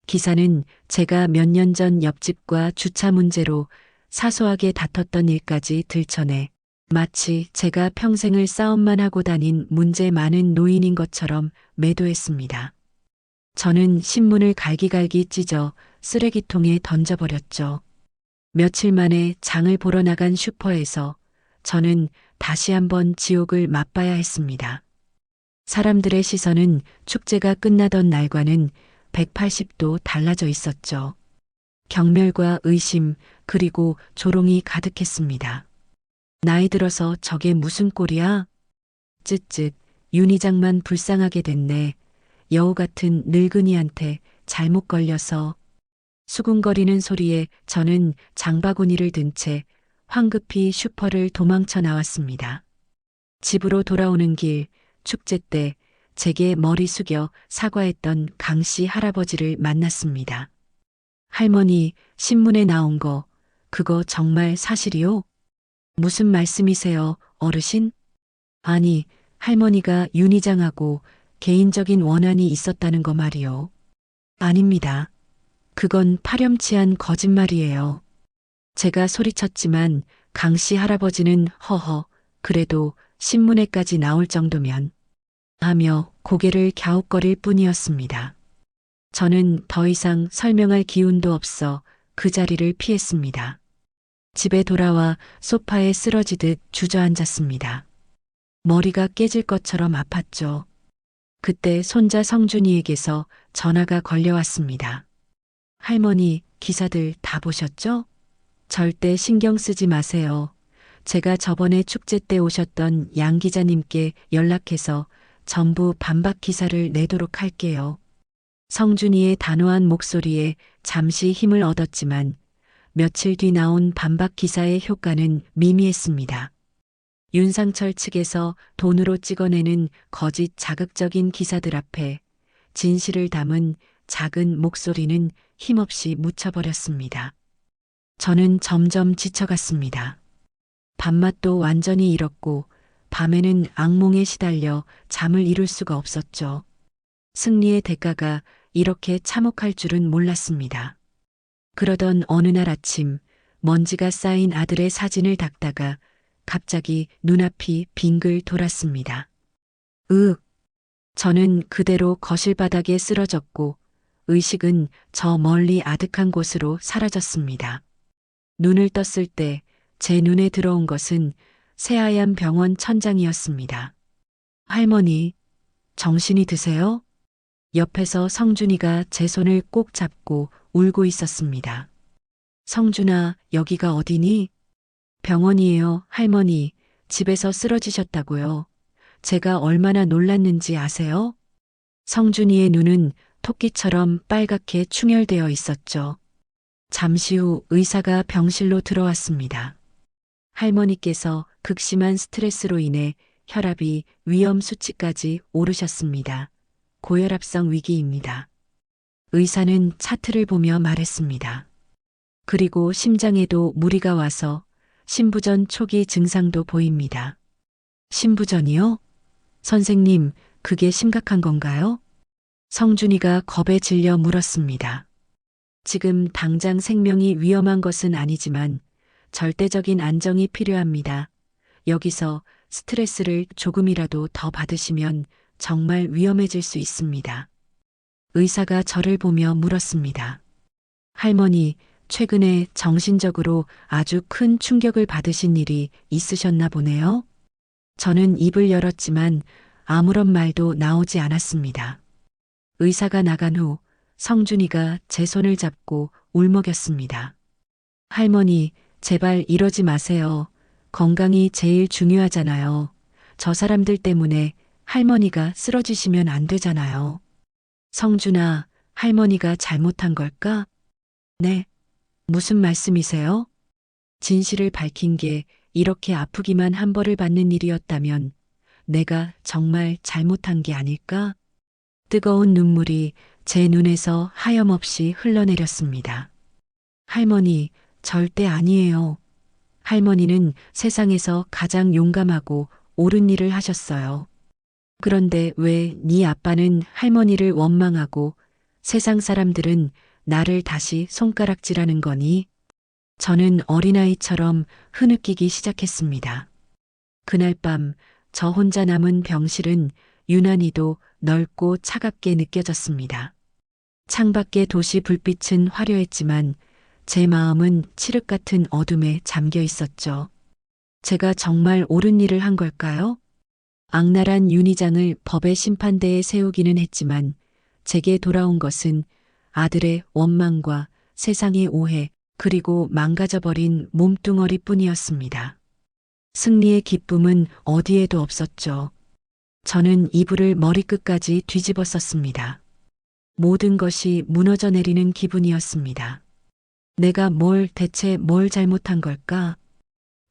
기사는 제가 몇 년 전 옆집과 주차 문제로 사소하게 다퉜던 일까지 들춰내 마치 제가 평생을 싸움만 하고 다닌 문제 많은 노인인 것처럼 매도했습니다. 저는 신문을 갈기갈기 찢어 쓰레기통에 던져버렸죠. 며칠 만에 장을 보러 나간 슈퍼에서 저는 다시 한번 지옥을 맛봐야 했습니다. 사람들의 시선은 축제가 끝나던 날과는 180도 달라져 있었죠. 경멸과 의심 그리고 조롱이 가득했습니다. 나이 들어서 저게 무슨 꼴이야? 쯧쯧, 윤 의장만 불쌍하게 됐네. 여우 같은 늙은이한테 잘못 걸려서. 수군거리는 소리에 저는 장바구니를 든 채 황급히 슈퍼를 도망쳐 나왔습니다. 집으로 돌아오는 길, 축제 때 제게 머리 숙여 사과했던 강씨 할아버지를 만났습니다. 할머니, 신문에 나온 거, 그거 정말 사실이요? 무슨 말씀이세요, 어르신? 아니, 할머니가 윤 의장하고 개인적인 원한이 있었다는 거 말이요. 아닙니다. 그건 파렴치한 거짓말이에요. 제가 소리쳤지만 강씨 할아버지는 허허, 그래도 신문에까지 나올 정도면. 하며 고개를 갸웃거릴 뿐이었습니다. 저는 더 이상 설명할 기운도 없어 그 자리를 피했습니다. 집에 돌아와 소파에 쓰러지듯 주저앉았습니다. 머리가 깨질 것처럼 아팠죠. 그때 손자 성준이에게서 전화가 걸려왔습니다. 할머니, 기사들 다 보셨죠? 절대 신경 쓰지 마세요. 제가 저번에 축제 때 오셨던 양 기자님께 연락해서 전부 반박 기사를 내도록 할게요. 성준이의 단호한 목소리에 잠시 힘을 얻었지만 며칠 뒤 나온 반박 기사의 효과는 미미했습니다. 윤상철 측에서 돈으로 찍어내는 거짓 자극적인 기사들 앞에 진실을 담은 작은 목소리는 힘없이 묻혀버렸습니다. 저는 점점 지쳐갔습니다. 밥맛도 완전히 잃었고 밤에는 악몽에 시달려 잠을 이룰 수가 없었죠. 승리의 대가가 이렇게 참혹할 줄은 몰랐습니다. 그러던 어느 날 아침 먼지가 쌓인 아들의 사진을 닦다가 갑자기 눈앞이 빙글 돌았습니다. 저는 그대로 거실 바닥에 쓰러졌고 의식은 저 멀리 아득한 곳으로 사라졌습니다. 눈을 떴을 때 제 눈에 들어온 것은 새하얀 병원 천장이었습니다. 할머니, 정신이 드세요? 옆에서 성준이가 제 손을 꼭 잡고 울고 있었습니다. 성준아, 여기가 어디니? 병원이에요, 할머니. 집에서 쓰러지셨다고요. 제가 얼마나 놀랐는지 아세요? 성준이의 눈은 토끼처럼 빨갛게 충혈되어 있었죠. 잠시 후 의사가 병실로 들어왔습니다. 할머니께서 극심한 스트레스로 인해 혈압이 위험 수치까지 오르셨습니다. 고혈압성 위기입니다. 의사는 차트를 보며 말했습니다. 그리고 심장에도 무리가 와서 심부전 초기 증상도 보입니다. 심부전이요? 선생님, 그게 심각한 건가요? 성준이가 겁에 질려 물었습니다. 지금 당장 생명이 위험한 것은 아니지만 절대적인 안정이 필요합니다. 여기서 스트레스를 조금이라도 더 받으시면 정말 위험해질 수 있습니다. 의사가 저를 보며 물었습니다. 할머니, 최근에 정신적으로 아주 큰 충격을 받으신 일이 있으셨나 보네요. 저는 입을 열었지만 아무런 말도 나오지 않았습니다. 의사가 나간 후 성준이가 제 손을 잡고 울먹였습니다. 할머니, 제발 이러지 마세요. 건강이 제일 중요하잖아요. 저 사람들 때문에 할머니가 쓰러지시면 안 되잖아요. 성준아, 할머니가 잘못한 걸까? 네. 무슨 말씀이세요? 진실을 밝힌 게 이렇게 아프기만 한 벌을 받는 일이었다면 내가 정말 잘못한 게 아닐까? 뜨거운 눈물이 제 눈에서 하염없이 흘러내렸습니다. 할머니, 절대 아니에요. 할머니는 세상에서 가장 용감하고 옳은 일을 하셨어요. 그런데 왜 네 아빠는 할머니를 원망하고 세상 사람들은 나를 다시 손가락질하는 거니? 저는 어린아이처럼 흐느끼기 시작했습니다. 그날 밤 저 혼자 남은 병실은 유난히도 넓고 차갑게 느껴졌습니다. 창밖의 도시 불빛은 화려했지만 제 마음은 칠흑 같은 어둠에 잠겨 있었죠. 제가 정말 옳은 일을 한 걸까요? 악랄한 윤희장을 법의 심판대에 세우기는 했지만 제게 돌아온 것은 아들의 원망과 세상의 오해 그리고 망가져버린 몸뚱어리뿐이었습니다. 승리의 기쁨은 어디에도 없었죠. 저는 이불을 머리끝까지 뒤집어 썼습니다. 모든 것이 무너져 내리는 기분이었습니다. 내가 대체 뭘 잘못한 걸까?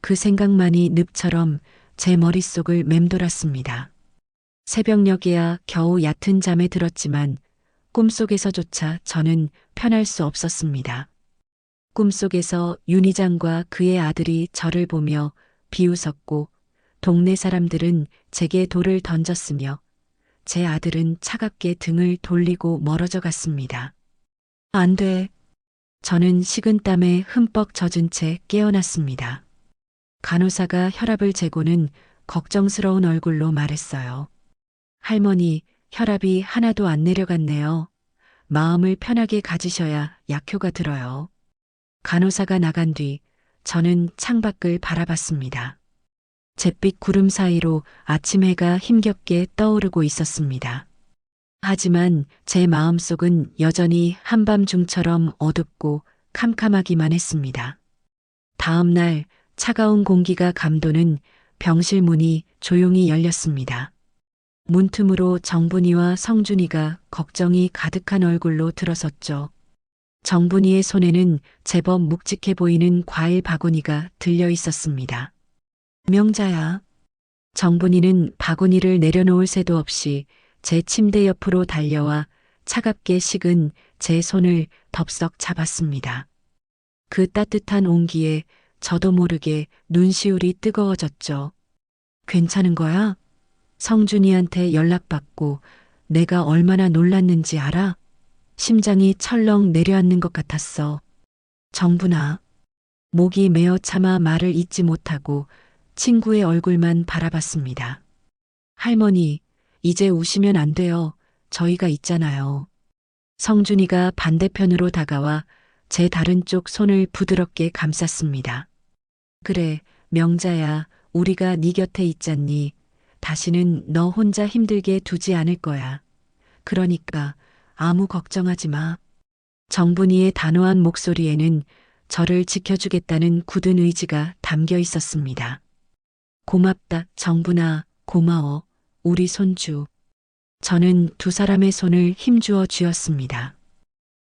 그 생각만이 늪처럼 제 머릿속을 맴돌았습니다. 새벽녘에야 겨우 얕은 잠에 들었지만 꿈속에서조차 저는 편할 수 없었습니다. 꿈속에서 윤희장과 그의 아들이 저를 보며 비웃었고 동네 사람들은 제게 돌을 던졌으며 제 아들은 차갑게 등을 돌리고 멀어져 갔습니다. 안 돼. 저는 식은땀에 흠뻑 젖은 채 깨어났습니다. 간호사가 혈압을 재고는 걱정스러운 얼굴로 말했어요. 할머니, 혈압이 하나도 안 내려갔네요. 마음을 편하게 가지셔야 약효가 들어요. 간호사가 나간 뒤 저는 창밖을 바라봤습니다. 잿빛 구름 사이로 아침 해가 힘겹게 떠오르고 있었습니다. 하지만 제 마음속은 여전히 한밤중처럼 어둡고 캄캄하기만 했습니다. 다음 날 차가운 공기가 감도는 병실 문이 조용히 열렸습니다. 문틈으로 정분이와 성준이가 걱정이 가득한 얼굴로 들어섰죠. 정분이의 손에는 제법 묵직해 보이는 과일 바구니가 들려 있었습니다. 명자야. 정분이는 바구니를 내려놓을 새도 없이 제 침대 옆으로 달려와 차갑게 식은 제 손을 덥석 잡았습니다. 그 따뜻한 온기에 저도 모르게 눈시울이 뜨거워졌죠. 괜찮은 거야? 성준이한테 연락받고 내가 얼마나 놀랐는지 알아? 심장이 철렁 내려앉는 것 같았어. 정분아. 목이 메어 차마 말을 잇지 못하고 친구의 얼굴만 바라봤습니다. 할머니, 이제 우시면 안 돼요. 저희가 있잖아요. 성준이가 반대편으로 다가와 제 다른 쪽 손을 부드럽게 감쌌습니다. 그래, 명자야, 우리가 네 곁에 있잖니. 다시는 너 혼자 힘들게 두지 않을 거야. 그러니까 아무 걱정하지 마. 정분이의 단호한 목소리에는 저를 지켜주겠다는 굳은 의지가 담겨 있었습니다. 고맙다, 정분아, 고마워, 우리 손주. 저는 두 사람의 손을 힘주어 쥐었습니다.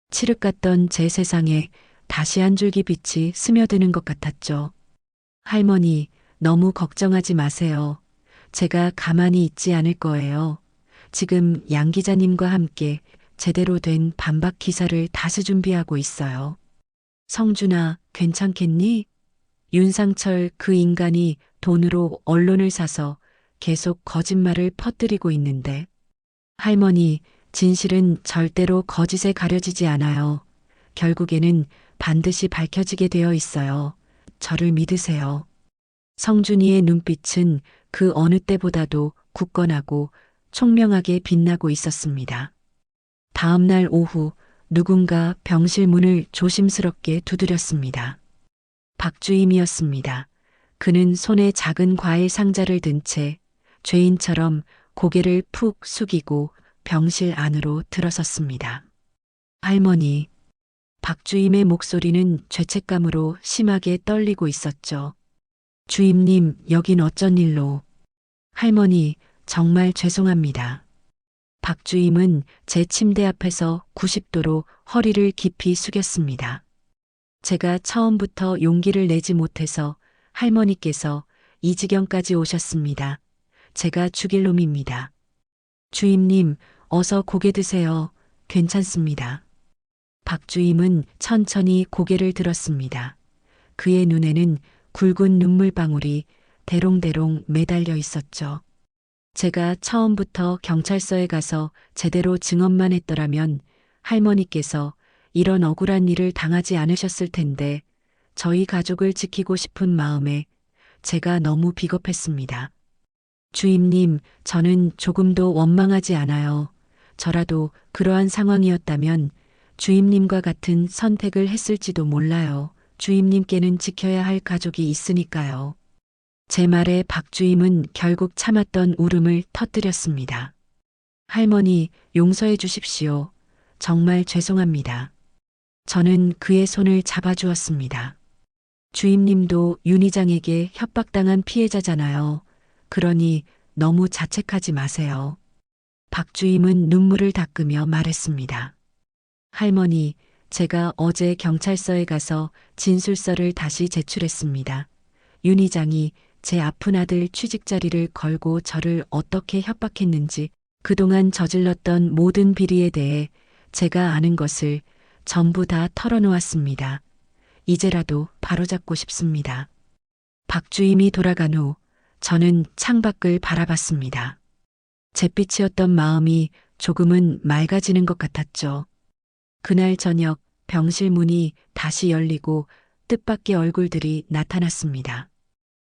칠흑 같던 제 세상에 다시 한 줄기 빛이 스며드는 것 같았죠. 할머니, 너무 걱정하지 마세요. 제가 가만히 있지 않을 거예요. 지금 양 기자님과 함께 제대로 된 반박 기사를 다시 준비하고 있어요. 성준아, 괜찮겠니? 윤상철 그 인간이 돈으로 언론을 사서 계속 거짓말을 퍼뜨리고 있는데. 할머니, 진실은 절대로 거짓에 가려지지 않아요. 결국에는 반드시 밝혀지게 되어 있어요. 저를 믿으세요. 성준이의 눈빛은 그 어느 때보다도 굳건하고 총명하게 빛나고 있었습니다. 다음 날 오후 누군가 병실 문을 조심스럽게 두드렸습니다. 박주임이었습니다. 그는 손에 작은 과일 상자를 든 채 죄인처럼 고개를 푹 숙이고 병실 안으로 들어섰습니다. 할머니. 박주임의 목소리는 죄책감으로 심하게 떨리고 있었죠. 주임님, 여긴 어쩐 일로? 할머니, 정말 죄송합니다. 박주임은 제 침대 앞에서 90도로 허리를 깊이 숙였습니다. 제가 처음부터 용기를 내지 못해서 할머니께서 이 지경까지 오셨습니다. 제가 죽일 놈입니다. 주임님, 어서 고개 드세요. 괜찮습니다. 박주임은 천천히 고개를 들었습니다. 그의 눈에는 굵은 눈물방울이 대롱대롱 매달려 있었죠. 제가 처음부터 경찰서에 가서 제대로 증언만 했더라면 할머니께서 이런 억울한 일을 당하지 않으셨을 텐데 저희 가족을 지키고 싶은 마음에 제가 너무 비겁했습니다. 주임님, 저는 조금도 원망하지 않아요. 저라도 그러한 상황이었다면 주임님과 같은 선택을 했을지도 몰라요. 주임님께는 지켜야 할 가족이 있으니까요. 제 말에 박주임은 결국 참았던 울음을 터뜨렸습니다. 할머니, 용서해 주십시오. 정말 죄송합니다. 저는 그의 손을 잡아주었습니다. 주임님도 윤 이장에게 협박당한 피해자잖아요. 그러니 너무 자책하지 마세요. 박주임은 눈물을 닦으며 말했습니다. 할머니, 제가 어제 경찰서에 가서 진술서를 다시 제출했습니다. 윤 이장이 제 아픈 아들 취직 자리를 걸고 저를 어떻게 협박했는지 그동안 저질렀던 모든 비리에 대해 제가 아는 것을 전부 다 털어놓았습니다. 이제라도 바로잡고 싶습니다. 박주임이 돌아간 후 저는 창밖을 바라봤습니다. 잿빛이었던 마음이 조금은 맑아지는 것 같았죠. 그날 저녁 병실 문이 다시 열리고 뜻밖의 얼굴들이 나타났습니다.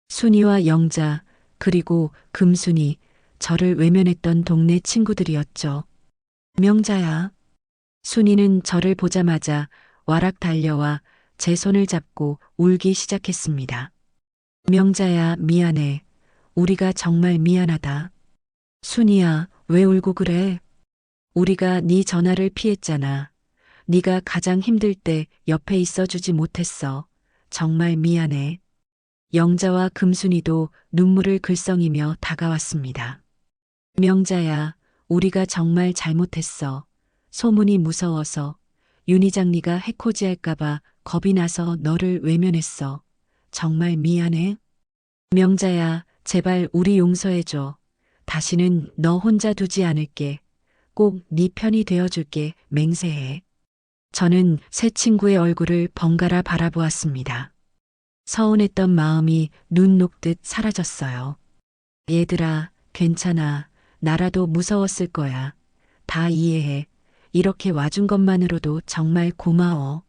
순이와 영자, 그리고 금순이, 저를 외면했던 동네 친구들이었죠. 명자야. 순이는 저를 보자마자 와락 달려와 제 손을 잡고 울기 시작했습니다. 명자야, 미안해. 우리가 정말 미안하다. 순이야, 왜 울고 그래? 우리가 네 전화를 피했잖아. 네가 가장 힘들 때 옆에 있어주지 못했어. 정말 미안해. 영자와 금순이도 눈물을 글썽이며 다가왔습니다. 명자야, 우리가 정말 잘못했어. 소문이 무서워서 윤 이장니가 해코지 할까봐 겁이 나서 너를 외면했어. 정말 미안해. 명자야, 제발 우리 용서해줘. 다시는 너 혼자 두지 않을게. 꼭 네 편이 되어줄게. 맹세해. 저는 새 친구의 얼굴을 번갈아 바라보았습니다. 서운했던 마음이 눈 녹듯 사라졌어요. 얘들아, 괜찮아. 나라도 무서웠을 거야. 다 이해해. 이렇게 와준 것만으로도 정말 고마워.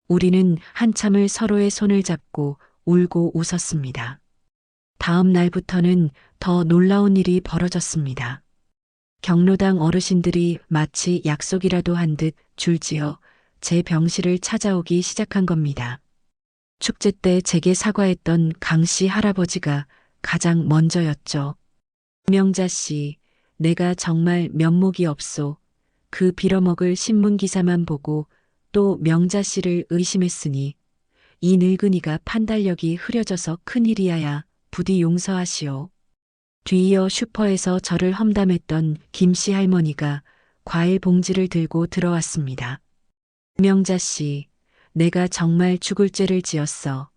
우리는 한참을 서로의 손을 잡고 울고 웃었습니다. 다음 날부터는 더 놀라운 일이 벌어졌습니다. 경로당 어르신들이 마치 약속이라도 한 듯 줄지어 제 병실을 찾아오기 시작한 겁니다. 축제 때 제게 사과했던 강씨 할아버지가 가장 먼저였죠. 명자 씨, 내가 정말 면목이 없소. 그 빌어먹을 신문 기사만 보고 또 명자 씨를 의심했으니 이 늙은이가 판단력이 흐려져서 큰일이야야. 부디 용서하시오. 뒤이어 슈퍼에서 저를 험담했던 김씨 할머니가 과일 봉지를 들고 들어왔습니다. 명자 씨, 내가 정말 죽을 죄를 지었어.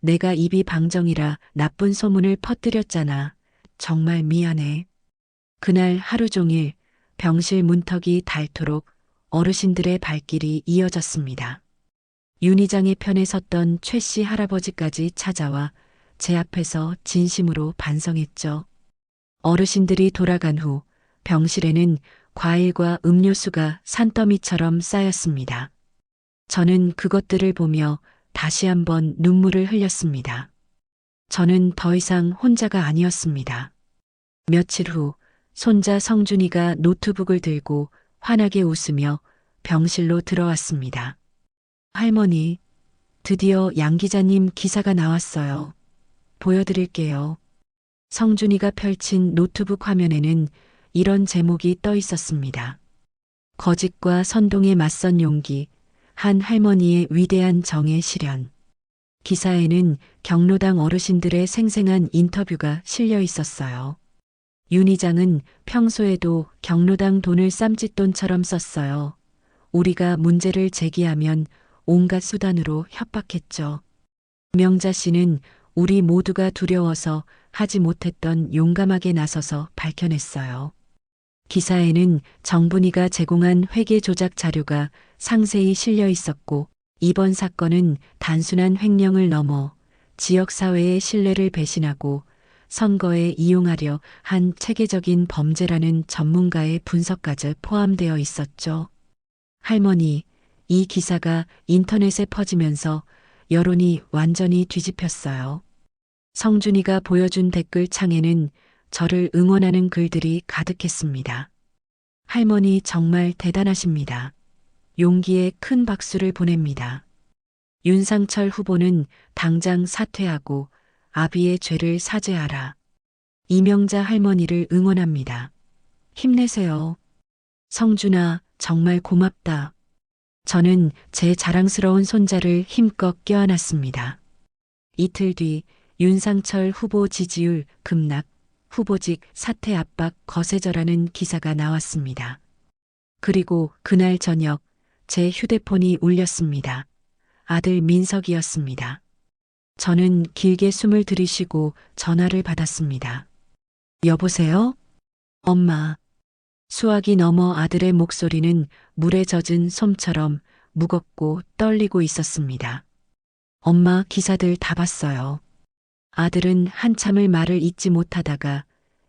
내가 입이 방정이라 나쁜 소문을 퍼뜨렸잖아. 정말 미안해. 그날 하루 종일 병실 문턱이 닳도록 어르신들의 발길이 이어졌습니다. 윤 이장의 편에 섰던 최 씨 할아버지까지 찾아와 제 앞에서 진심으로 반성했죠. 어르신들이 돌아간 후 병실에는 과일과 음료수가 산더미처럼 쌓였습니다. 저는 그것들을 보며 다시 한번 눈물을 흘렸습니다. 저는 더 이상 혼자가 아니었습니다. 며칠 후 손자 성준이가 노트북을 들고 환하게 웃으며 병실로 들어왔습니다. 할머니, 드디어 양 기자님 기사가 나왔어요. 보여드릴게요. 성준이가 펼친 노트북 화면에는 이런 제목이 떠 있었습니다. 거짓과 선동에 맞선 용기, 한 할머니의 위대한 정의 실현. 기사에는 경로당 어르신들의 생생한 인터뷰가 실려 있었어요. 윤 이장은 평소에도 경로당 돈을 쌈짓돈처럼 썼어요. 우리가 문제를 제기하면 온갖 수단으로 협박했죠. 명자 씨는 우리 모두가 두려워서 하지 못했던 용감하게 나서서 밝혀냈어요. 기사에는 정분이가 제공한 회계 조작 자료가 상세히 실려 있었고 이번 사건은 단순한 횡령을 넘어 지역사회의 신뢰를 배신하고 선거에 이용하려 한 체계적인 범죄라는 전문가의 분석까지 포함되어 있었죠. 할머니, 이 기사가 인터넷에 퍼지면서 여론이 완전히 뒤집혔어요. 성준이가 보여준 댓글 창에는 저를 응원하는 글들이 가득했습니다. 할머니 정말 대단하십니다. 용기에 큰 박수를 보냅니다. 윤상철 후보는 당장 사퇴하고 아비의 죄를 사죄하라. 이명자 할머니를 응원합니다. 힘내세요. 성준아, 정말 고맙다. 저는 제 자랑스러운 손자를 힘껏 껴안았습니다. 이틀 뒤 윤상철 후보 지지율 급락, 후보직 사퇴 압박 거세져라는 기사가 나왔습니다. 그리고 그날 저녁 제 휴대폰이 울렸습니다. 아들 민석이었습니다. 저는 길게 숨을 들이쉬고 전화를 받았습니다. 여보세요? 엄마. 수화기 너머 아들의 목소리는 물에 젖은 솜처럼 무겁고 떨리고 있었습니다. 엄마, 기사들 다 봤어요. 아들은 한참을 말을 잇지 못하다가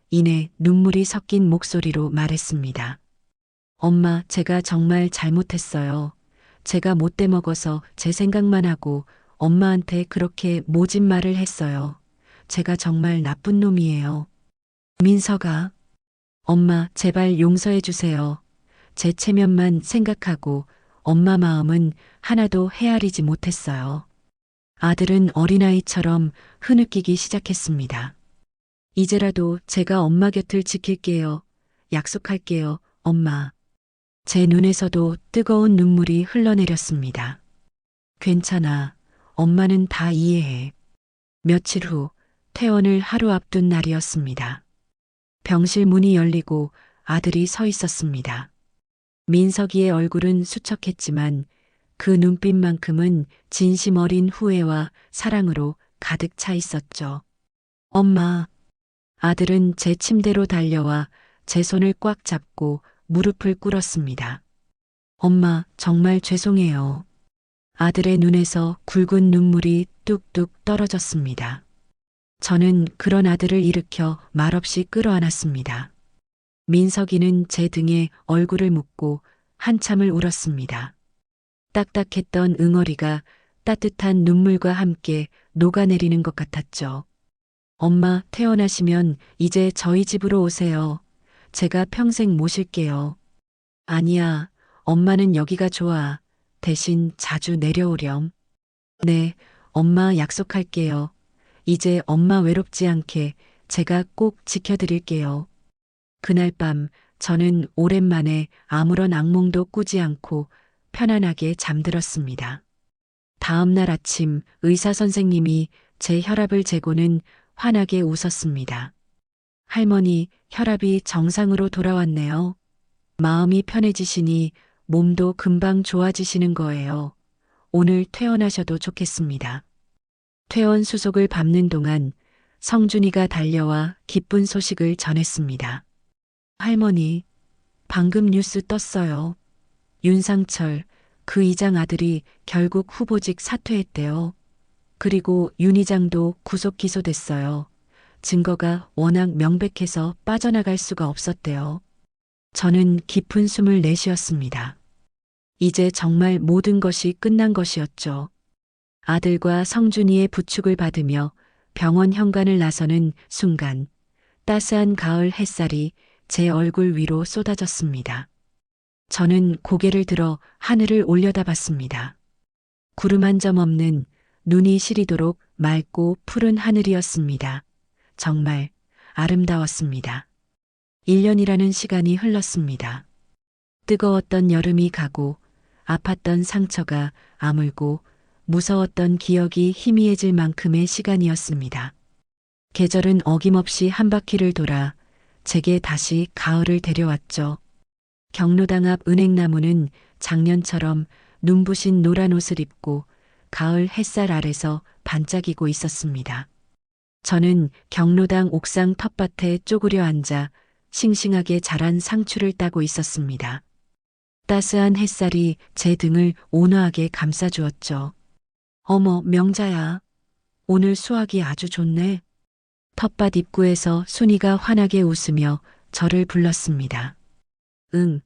이내 눈물이 섞인 목소리로 말했습니다. 엄마, 제가 정말 잘못했어요. 제가 못돼 먹어서 제 생각만 하고 엄마한테 그렇게 모진 말을 했어요. 제가 정말 나쁜 놈이에요. 민석아, 엄마, 제발 용서해 주세요. 제 체면만 생각하고 엄마 마음은 하나도 헤아리지 못했어요. 아들은 어린아이처럼 흐느끼기 시작했습니다. 이제라도 제가 엄마 곁을 지킬게요. 약속할게요, 엄마. 제 눈에서도 뜨거운 눈물이 흘러내렸습니다. 괜찮아. 엄마는 다 이해해. 며칠 후 퇴원을 하루 앞둔 날이었습니다. 병실 문이 열리고 아들이 서 있었습니다. 민석이의 얼굴은 수척했지만 그 눈빛만큼은 진심 어린 후회와 사랑으로 가득 차 있었죠. 엄마. 아들은 제 침대로 달려와 제 손을 꽉 잡고 무릎을 꿇었습니다. 엄마, 정말 죄송해요. 아들의 눈에서 굵은 눈물이 뚝뚝 떨어졌습니다. 저는 그런 아들을 일으켜 말없이 끌어안았습니다. 민석이는 제 등에 얼굴을 묻고 한참을 울었습니다. 딱딱했던 응어리가 따뜻한 눈물과 함께 녹아내리는 것 같았죠. 엄마, 퇴원하시면 이제 저희 집으로 오세요. 제가 평생 모실게요. 아니야, 엄마는 여기가 좋아. 대신 자주 내려오렴. 네, 엄마 약속할게요. 이제 엄마 외롭지 않게 제가 꼭 지켜드릴게요. 그날 밤 저는 오랜만에 아무런 악몽도 꾸지 않고 편안하게 잠들었습니다. 다음 날 아침 의사 선생님이 제 혈압을 재고는 환하게 웃었습니다. 할머니, 혈압이 정상으로 돌아왔네요. 마음이 편해지시니 몸도 금방 좋아지시는 거예요. 오늘 퇴원하셔도 좋겠습니다. 퇴원 수속을 밟는 동안 성준이가 달려와 기쁜 소식을 전했습니다. 할머니, 방금 뉴스 떴어요. 윤상철, 그 이장 아들이 결국 후보직 사퇴했대요. 그리고 윤 이장도 구속 기소됐어요. 증거가 워낙 명백해서 빠져나갈 수가 없었대요. 저는 깊은 숨을 내쉬었습니다. 이제 정말 모든 것이 끝난 것이었죠. 아들과 성준이의 부축을 받으며 병원 현관을 나서는 순간 따스한 가을 햇살이 제 얼굴 위로 쏟아졌습니다. 저는 고개를 들어 하늘을 올려다봤습니다. 구름 한 점 없는 눈이 시리도록 맑고 푸른 하늘이었습니다. 정말 아름다웠습니다. 1년이라는 시간이 흘렀습니다. 뜨거웠던 여름이 가고 아팠던 상처가 아물고 무서웠던 기억이 희미해질 만큼의 시간이었습니다. 계절은 어김없이 한 바퀴를 돌아 제게 다시 가을을 데려왔죠. 경로당 앞 은행나무는 작년처럼 눈부신 노란 옷을 입고 가을 햇살 아래서 반짝이고 있었습니다. 저는 경로당 옥상 텃밭에 쪼그려 앉아 싱싱하게 자란 상추를 따고 있었습니다. 따스한 햇살이 제 등을 온화하게 감싸주었죠. 어머, 명자야. 오늘 수확이 아주 좋네. 텃밭 입구에서 순이가 환하게 웃으며 저를 불렀습니다. 응,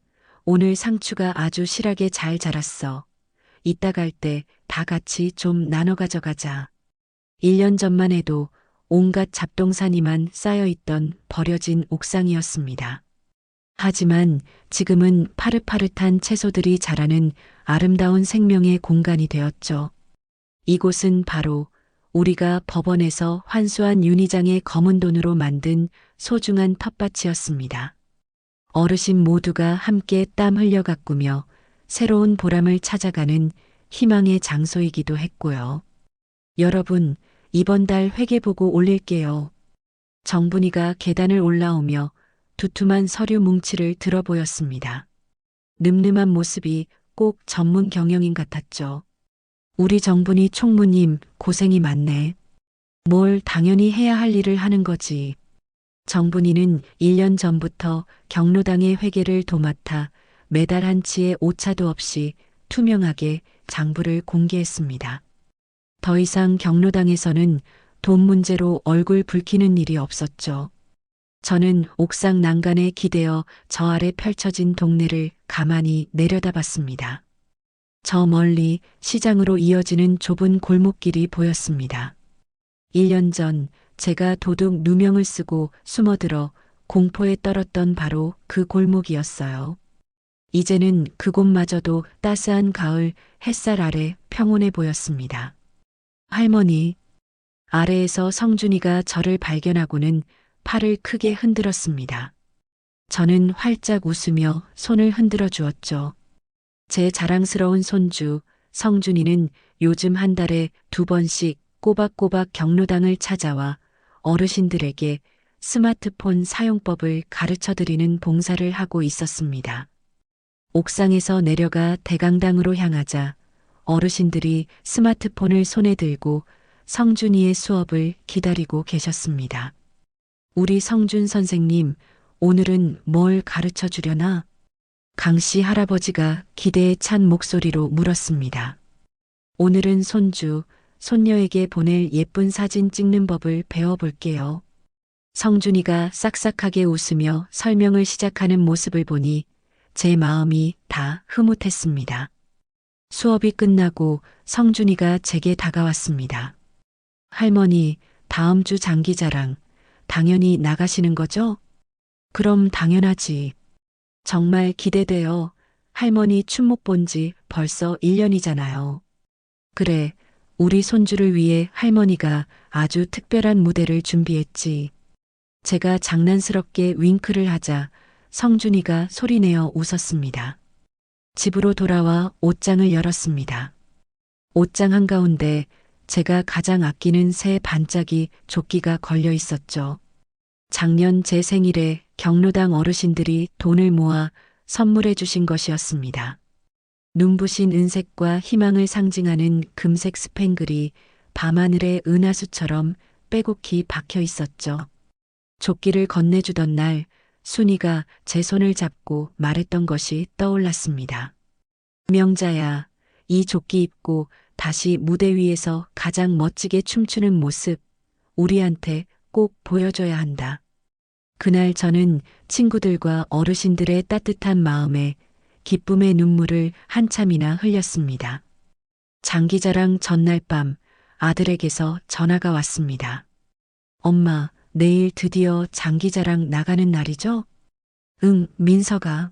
오늘 상추가 아주 실하게 잘 자랐어. 이따 갈 때 다 같이 좀 나눠 가져가자. 1년 전만 해도 온갖 잡동사니만 쌓여있던 버려진 옥상이었습니다. 하지만 지금은 파릇파릇한 채소들이 자라는 아름다운 생명의 공간이 되었죠. 이곳은 바로 우리가 법원에서 환수한 윤희장의 검은 돈으로 만든 소중한 텃밭이었습니다. 어르신 모두가 함께 땀 흘려 가꾸며 새로운 보람을 찾아가는 희망의 장소이기도 했고요. 여러분, 이번 달 회계보고 올릴게요. 정분이가 계단을 올라오며 두툼한 서류 뭉치를 들어 보였습니다. 늠름한 모습이 꼭 전문 경영인 같았죠. 우리 정분이 총무님 고생이 많네. 뭘 당연히 해야 할 일을 하는 거지. 정분이는 1년 전부터 경로당의 회계를 도맡아 매달 한 치의 오차도 없이 투명하게 장부를 공개했습니다. 더 이상 경로당에서는 돈 문제로 얼굴 붉히는 일이 없었죠. 저는 옥상 난간에 기대어 저 아래 펼쳐진 동네를 가만히 내려다봤습니다. 저 멀리 시장으로 이어지는 좁은 골목길이 보였습니다. 1년 전 제가 도둑 누명을 쓰고 숨어들어 공포에 떨었던 바로 그 골목이었어요. 이제는 그곳마저도 따스한 가을 햇살 아래 평온해 보였습니다. 할머니, 아래에서 성준이가 저를 발견하고는 팔을 크게 흔들었습니다. 저는 활짝 웃으며 손을 흔들어 주었죠. 제 자랑스러운 손주, 성준이는 요즘 한 달에 2번씩 꼬박꼬박 경로당을 찾아와 어르신들에게 스마트폰 사용법을 가르쳐 드리는 봉사를 하고 있었습니다. 옥상에서 내려가 대강당으로 향하자 어르신들이 스마트폰을 손에 들고 성준이의 수업을 기다리고 계셨습니다. 우리 성준 선생님, 오늘은 뭘 가르쳐 주려나? 강씨 할아버지가 기대에 찬 목소리로 물었습니다. 오늘은 손주, 손녀에게 보낼 예쁜 사진 찍는 법을 배워볼게요. 성준이가 싹싹하게 웃으며 설명을 시작하는 모습을 보니 제 마음이 다 흐뭇했습니다. 수업이 끝나고 성준이가 제게 다가왔습니다. 할머니, 다음 주 장기자랑 당연히 나가시는 거죠? 그럼 당연하지. 정말 기대돼요. 할머니 춤 못 본 지 벌써 1년이잖아요. 그래, 우리 손주를 위해 할머니가 아주 특별한 무대를 준비했지. 제가 장난스럽게 윙크를 하자 성준이가 소리내어 웃었습니다. 집으로 돌아와 옷장을 열었습니다. 옷장 한가운데 제가 가장 아끼는 새 반짝이 조끼가 걸려 있었죠. 작년 제 생일에 경로당 어르신들이 돈을 모아 선물해 주신 것이었습니다. 눈부신 은색과 희망을 상징하는 금색 스팽글이 밤하늘의 은하수처럼 빼곡히 박혀 있었죠. 조끼를 건네주던 날 순이가 제 손을 잡고 말했던 것이 떠올랐습니다. 명자야, 이 조끼 입고 다시 무대 위에서 가장 멋지게 춤추는 모습 우리한테 꼭 보여줘야 한다. 그날 저는 친구들과 어르신들의 따뜻한 마음에 기쁨의 눈물을 한참이나 흘렸습니다. 장기자랑 전날 밤 아들에게서 전화가 왔습니다. 엄마, 내일 드디어 장기자랑 나가는 날이죠? 응, 민서가.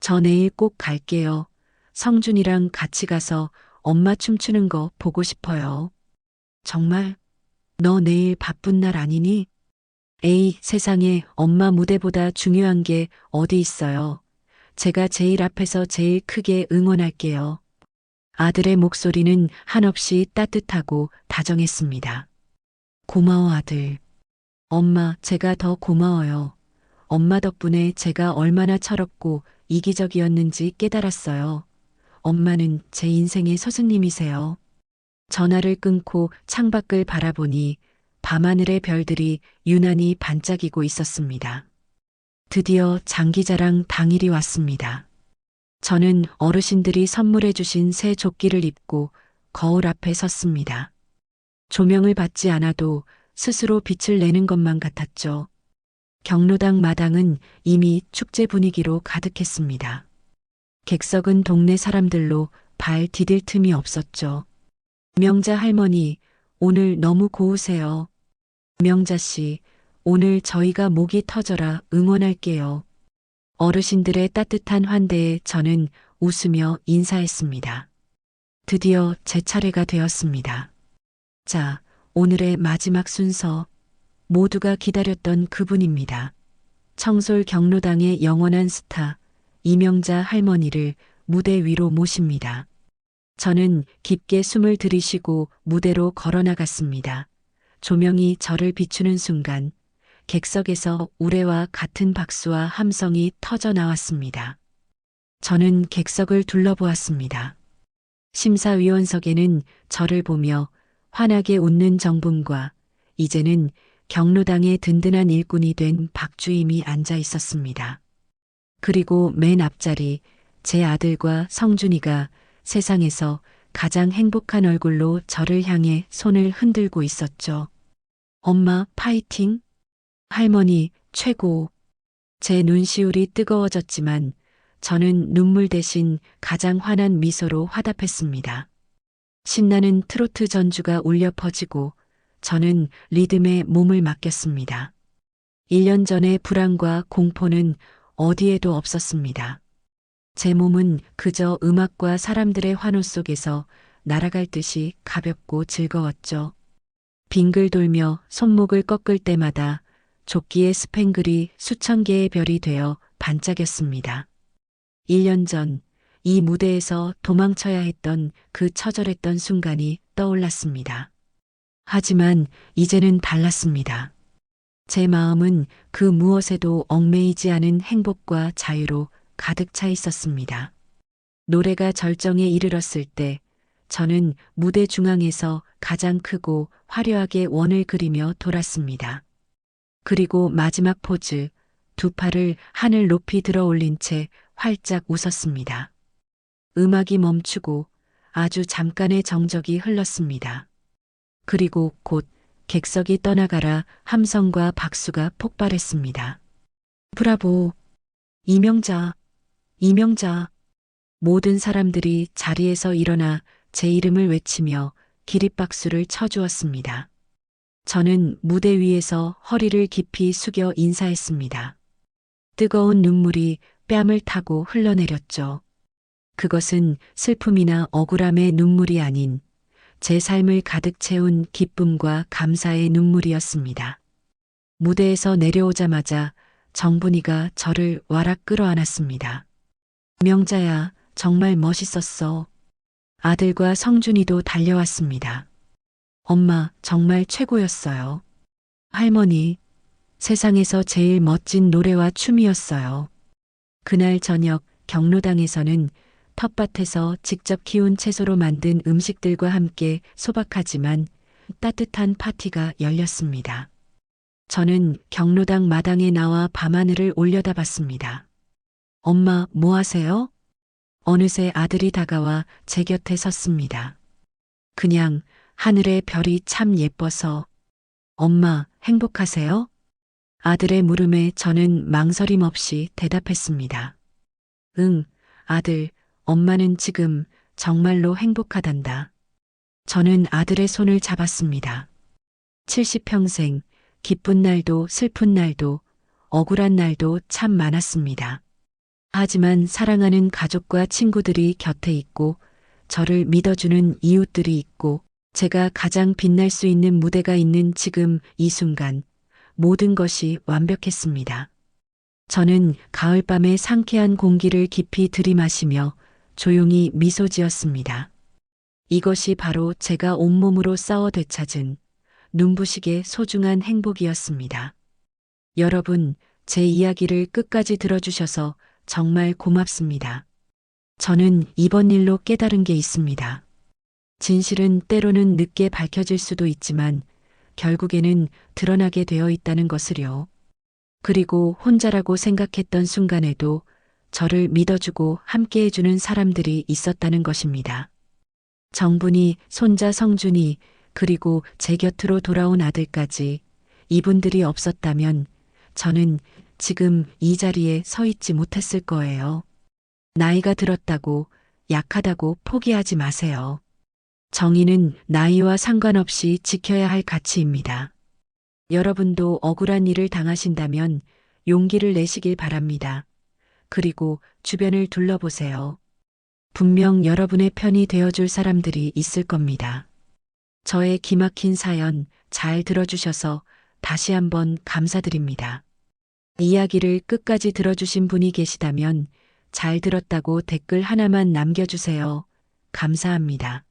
저 내일 꼭 갈게요. 성준이랑 같이 가서 엄마 춤추는 거 보고 싶어요. 정말? 너 내일 바쁜 날 아니니? 에이, 세상에 엄마 무대보다 중요한 게 어디 있어요. 제가 제일 앞에서 제일 크게 응원할게요. 아들의 목소리는 한없이 따뜻하고 다정했습니다. 고마워, 아들. 엄마, 제가 더 고마워요. 엄마 덕분에 제가 얼마나 철없고 이기적이었는지 깨달았어요. 엄마는 제 인생의 스승님이세요. 전화를 끊고 창밖을 바라보니 밤하늘의 별들이 유난히 반짝이고 있었습니다. 드디어 장기자랑 당일이 왔습니다. 저는 어르신들이 선물해 주신 새 조끼를 입고 거울 앞에 섰습니다. 조명을 받지 않아도 스스로 빛을 내는 것만 같았죠. 경로당 마당은 이미 축제 분위기로 가득했습니다. 객석은 동네 사람들로 발 디딜 틈이 없었죠. 명자 할머니, 오늘 너무 고우세요. 명자 씨, 오늘 저희가 목이 터져라 응원할게요. 어르신들의 따뜻한 환대에 저는 웃으며 인사했습니다. 드디어 제 차례가 되었습니다. 자, 오늘의 마지막 순서. 모두가 기다렸던 그분입니다. 청솔 경로당의 영원한 스타, 이명자 할머니를 무대 위로 모십니다. 저는 깊게 숨을 들이쉬고 무대로 걸어나갔습니다. 조명이 저를 비추는 순간 객석에서 우레와 같은 박수와 함성이 터져 나왔습니다. 저는 객석을 둘러보았습니다. 심사위원석에는 저를 보며 환하게 웃는 정분과 이제는 경로당의 든든한 일꾼이 된 박주임이 앉아 있었습니다. 그리고 맨 앞자리 제 아들과 성준이가 세상에서 가장 행복한 얼굴로 저를 향해 손을 흔들고 있었죠. 엄마 파이팅! 할머니 최고! 제 눈시울이 뜨거워졌지만 저는 눈물 대신 가장 환한 미소로 화답했습니다. 신나는 트로트 전주가 울려 퍼지고 저는 리듬에 몸을 맡겼습니다. 1년 전의 불안과 공포는 어디에도 없었습니다. 제 몸은 그저 음악과 사람들의 환호 속에서 날아갈 듯이 가볍고 즐거웠죠. 빙글 돌며 손목을 꺾을 때마다 조끼의 스팽글이 수천 개의 별이 되어 반짝였습니다. 1년 전 이 무대에서 도망쳐야 했던 그 처절했던 순간이 떠올랐습니다. 하지만 이제는 달랐습니다. 제 마음은 그 무엇에도 얽매이지 않은 행복과 자유로 가득 차 있었습니다. 노래가 절정에 이르렀을 때 저는 무대 중앙에서 가장 크고 화려하게 원을 그리며 돌았습니다. 그리고 마지막 포즈, 두 팔을 하늘 높이 들어 올린 채 활짝 웃었습니다. 음악이 멈추고 아주 잠깐의 정적이 흘렀습니다. 그리고 곧 객석이 떠나가라 함성과 박수가 폭발했습니다. 브라보! 이명자! 이명자! 모든 사람들이 자리에서 일어나 제 이름을 외치며 기립박수를 쳐주었습니다. 저는 무대 위에서 허리를 깊이 숙여 인사했습니다. 뜨거운 눈물이 뺨을 타고 흘러내렸죠. 그것은 슬픔이나 억울함의 눈물이 아닌 제 삶을 가득 채운 기쁨과 감사의 눈물이었습니다. 무대에서 내려오자마자 정분이가 저를 와락 끌어안았습니다. 명자야, 정말 멋있었어. 아들과 성준이도 달려왔습니다. 엄마, 정말 최고였어요. 할머니, 세상에서 제일 멋진 노래와 춤이었어요. 그날 저녁 경로당에서는 텃밭에서 직접 키운 채소로 만든 음식들과 함께 소박하지만 따뜻한 파티가 열렸습니다. 저는 경로당 마당에 나와 밤하늘을 올려다봤습니다. 엄마, 뭐 하세요? 어느새 아들이 다가와 제 곁에 섰습니다. 그냥 하늘의 별이 참 예뻐서. 엄마, 행복하세요? 아들의 물음에 저는 망설임 없이 대답했습니다. 응, 아들, 엄마는 지금 정말로 행복하단다. 저는 아들의 손을 잡았습니다. 70평생, 기쁜 날도 슬픈 날도 억울한 날도 참 많았습니다. 하지만 사랑하는 가족과 친구들이 곁에 있고 저를 믿어주는 이웃들이 있고 제가 가장 빛날 수 있는 무대가 있는 지금 이 순간 모든 것이 완벽했습니다. 저는 가을밤의 상쾌한 공기를 깊이 들이마시며 조용히 미소 지었습니다. 이것이 바로 제가 온몸으로 싸워 되찾은 눈부시게 소중한 행복이었습니다. 여러분, 제 이야기를 끝까지 들어주셔서 정말 고맙습니다. 저는 이번 일로 깨달은 게 있습니다. 진실은 때로는 늦게 밝혀질 수도 있지만 결국에는 드러나게 되어 있다는 것을요. 그리고 혼자라고 생각했던 순간에도 저를 믿어주고 함께해주는 사람들이 있었다는 것입니다. 정분이, 손자 성준이, 그리고 제 곁으로 돌아온 아들까지 이분들이 없었다면 저는 지금 이 자리에 서 있지 못했을 거예요. 나이가 들었다고, 약하다고 포기하지 마세요. 정의는 나이와 상관없이 지켜야 할 가치입니다. 여러분도 억울한 일을 당하신다면 용기를 내시길 바랍니다. 그리고 주변을 둘러보세요. 분명 여러분의 편이 되어줄 사람들이 있을 겁니다. 저의 기막힌 사연 잘 들어주셔서 다시 한번 감사드립니다. 이야기를 끝까지 들어주신 분이 계시다면 잘 들었다고 댓글 하나만 남겨주세요. 감사합니다.